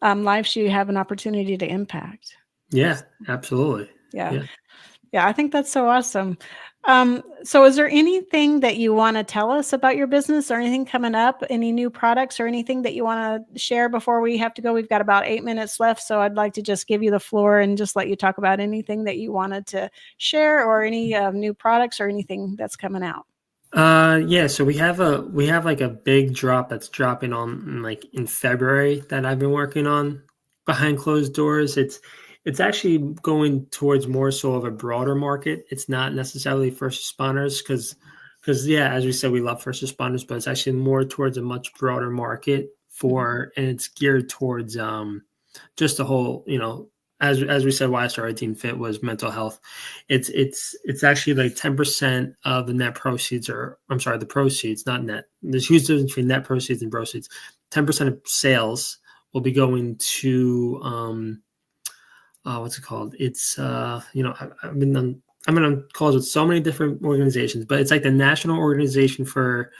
Speaker 4: lives you have an opportunity to impact.
Speaker 5: Yeah, absolutely.
Speaker 4: Yeah. I think that's so awesome. So is there anything that you want to tell us about your business or anything coming up, any new products or anything that you want to share before we have to go? We've got about 8 minutes left. So I'd like to just give you the floor and just let you talk about anything that you wanted to share or any new products or anything that's coming out.
Speaker 5: So we have like a big drop that's dropping on like in February that I've been working on behind closed doors. It's actually going towards more so of a broader market. It's not necessarily first responders because as we said, we love first responders, but it's actually more towards a much broader market and it's geared towards just the whole, as we said, why I started Dean Fit was mental health. It's actually like 10% of the net proceeds, the proceeds, not net. There's huge difference between net proceeds and proceeds. 10% of sales will be going to what's it called? It's I've been on calls with so many different organizations, but it's like the National Organization for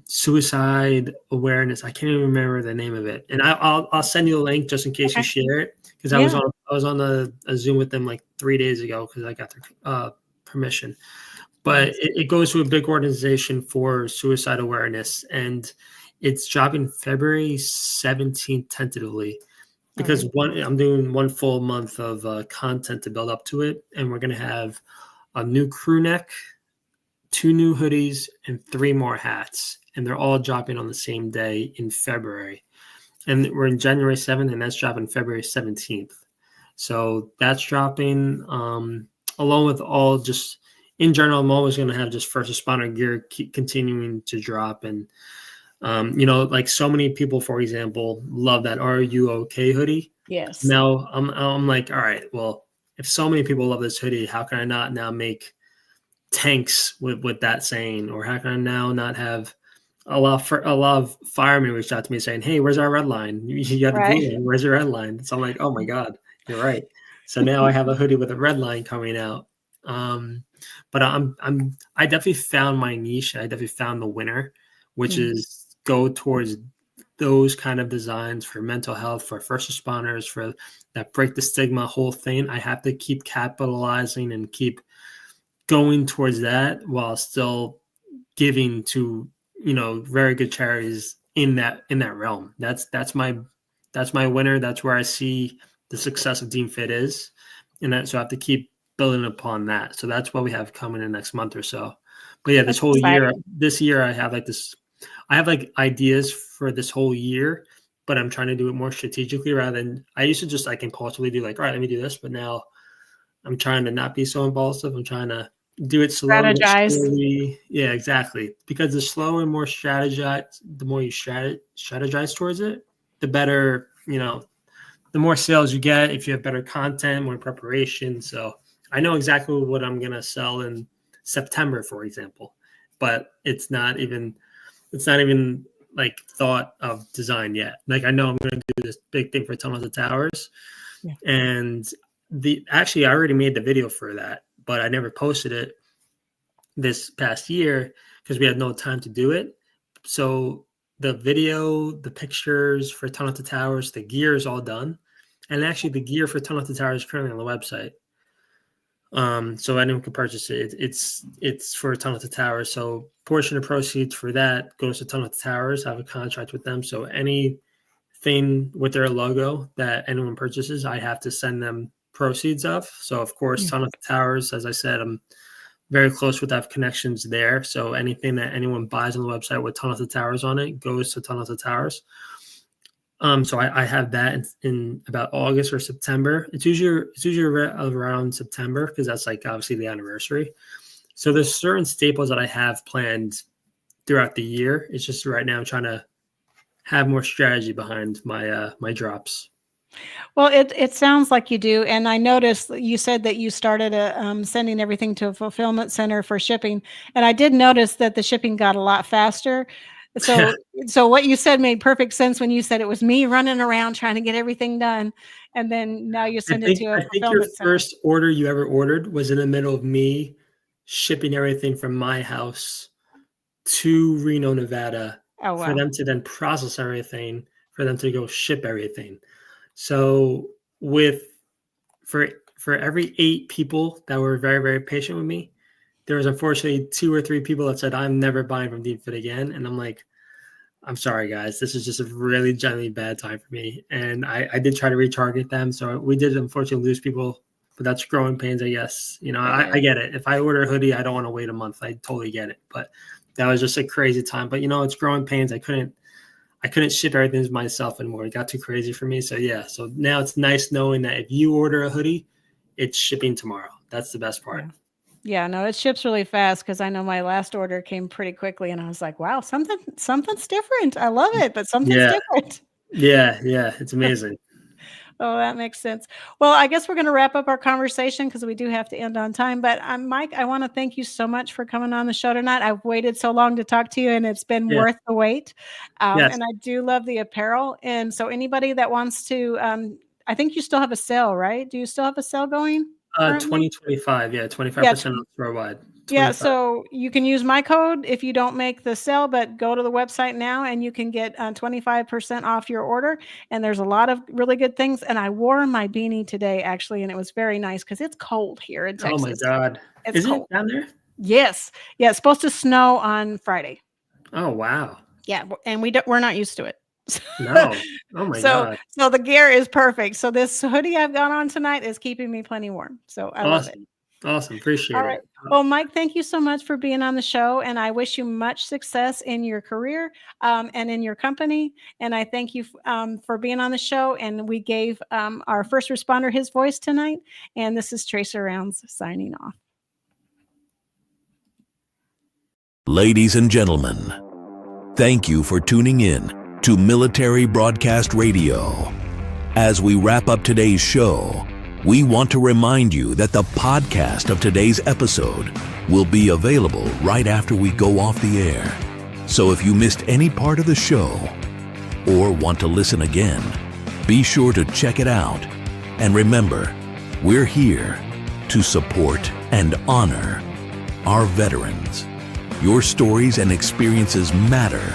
Speaker 5: Suicide Awareness. I can't even remember the name of it, and I'll send you a link just in case you share it because I was on a Zoom with them like 3 days ago because I got their permission. But it goes to a big organization for suicide awareness, and it's dropping February 17th tentatively. Because I'm doing 1 full month of content to build up to it. And we're going to have a new crew neck, 2 new hoodies, and 3 more hats. And they're all dropping on the same day in February. And we're in January 7th, and that's dropping February 17th. So that's dropping along with all just in general. I'm always going to have just first responder gear keep continuing to drop. And like so many people, for example, love that "Are You Okay" hoodie.
Speaker 4: Yes.
Speaker 5: Now I'm like, all right, well, if so many people love this hoodie, how can I not now make tanks with that saying, or how can I now not have a lot of firemen reached out to me saying, "Hey, where's our red line? You got the blue line. Where's your red line?" So I'm like, "Oh my God, you're right." So now I have a hoodie with a red line coming out. But I definitely found my niche. I definitely found the winner, which is go towards those kind of designs for mental health, for first responders, for that break the stigma whole thing. I have to keep capitalizing and keep going towards that while still giving to, very good charities in that realm. That's my winner. That's where I see the success of Deem Fit is. And so I have to keep building upon that. So that's what we have coming in next month or so. But yeah, this year I have ideas for this whole year, but I'm trying to do it more strategically rather than I used to just like impulsively do like, all right, let me do this. But now I'm trying to not be so impulsive. I'm trying to do it slowly. Yeah, exactly. Because the slower and more the more you strategize towards it, the better, the more sales you get if you have better content, more preparation. So I know exactly what I'm going to sell in September, for example, but it's not even like thought of design yet. Like I know I'm going to do this big thing for Tunnels to Towers. Yeah. And I already made the video for that, but I never posted it this past year because we had no time to do it. So the video, the pictures for Tunnel to Towers, the gear is all done. And actually the gear for Tunnel to Towers is currently on the website. So anyone can purchase it. It's for Tunnel to Towers. So portion of proceeds for that goes to Tunnel to Towers. I have a contract with them. So anything with their logo that anyone purchases, I have to send them proceeds of. So of course, Tunnel to Towers, as I said, I'm very close with, I have connections there. So anything that anyone buys on the website with Tunnel to Towers on it goes to Tunnel to Towers. So I have that in about August or September. It's usually around September because that's like obviously the anniversary. So there's certain staples that I have planned throughout the year. It's just right now I'm trying to have more strategy behind my drops.
Speaker 4: Well, it sounds like you do. And I noticed you said that you started sending everything to a fulfillment center for shipping. And I did notice that the shipping got a lot faster. So what you said made perfect sense when you said it was me running around trying to get everything done. And then now you send it to a fulfillment center. I think your first order you ever ordered was in the middle of me shipping everything from my house to Reno, Nevada, for them to then process everything, for them to go ship everything. So for every 8 people that were very, very patient with me, there was unfortunately 2 or 3 people that said, I'm never buying from Deem Fit again. And I'm like, I'm sorry, guys. This is just a really generally bad time for me. And I did try to retarget them. So we did unfortunately lose people, but that's growing pains, I guess. I get it. If I order a hoodie, I don't want to wait a month. I totally get it. But that was just a crazy time. But, it's growing pains. I couldn't ship everything myself anymore. It got too crazy for me. So, yeah. So now it's nice knowing that if you order a hoodie, it's shipping tomorrow. That's the best part. Yeah, no, it ships really fast because I know my last order came pretty quickly and I was like, wow, something's different. I love it, but something's different.
Speaker 5: Yeah, it's amazing.
Speaker 4: Oh, that makes sense. Well, I guess we're going to wrap up our conversation because we do have to end on time. But Mike, I want to thank you so much for coming on the show tonight. I've waited so long to talk to you and it's been worth the wait. And I do love the apparel. And so anybody that wants to, I think you still have a sale, right? Do you still have a sale going?
Speaker 5: 2025, 25% off worldwide. 25.
Speaker 4: Yeah, so you can use my code if you don't make the sale, but go to the website now and you can get 25% off your order. And there's a lot of really good things. And I wore my beanie today, actually, and it was very nice because it's cold here in Texas.
Speaker 5: Oh my God. Is it down there?
Speaker 4: Yes. Yeah, it's supposed to snow on Friday.
Speaker 5: Oh, wow.
Speaker 4: Yeah, and we're not used to it.
Speaker 5: No. Oh my God.
Speaker 4: So the gear is perfect. So this hoodie I've got on tonight is keeping me plenty warm. So I love it.
Speaker 5: Awesome. Appreciate
Speaker 4: it. Well, Mike, thank you so much for being on the show. And I wish you much success in your career and in your company. And I thank you for being on the show. And we gave our first responder his voice tonight. And this is Tracer Rounds signing off.
Speaker 2: Ladies and gentlemen, thank you for tuning in to Military Broadcast Radio. As we wrap up today's show, we want to remind you that the podcast of today's episode will be available right after we go off the air. So if you missed any part of the show or want to listen again, be sure to check it out. And remember, we're here to support and honor our veterans. Your stories and experiences matter,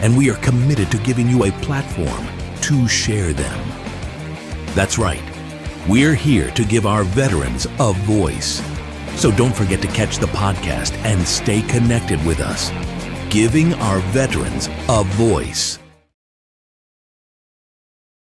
Speaker 2: and we are committed to giving you a platform to share them. That's right. We're here to give our veterans a voice. So don't forget to catch the podcast and stay connected with us. Giving our veterans a voice.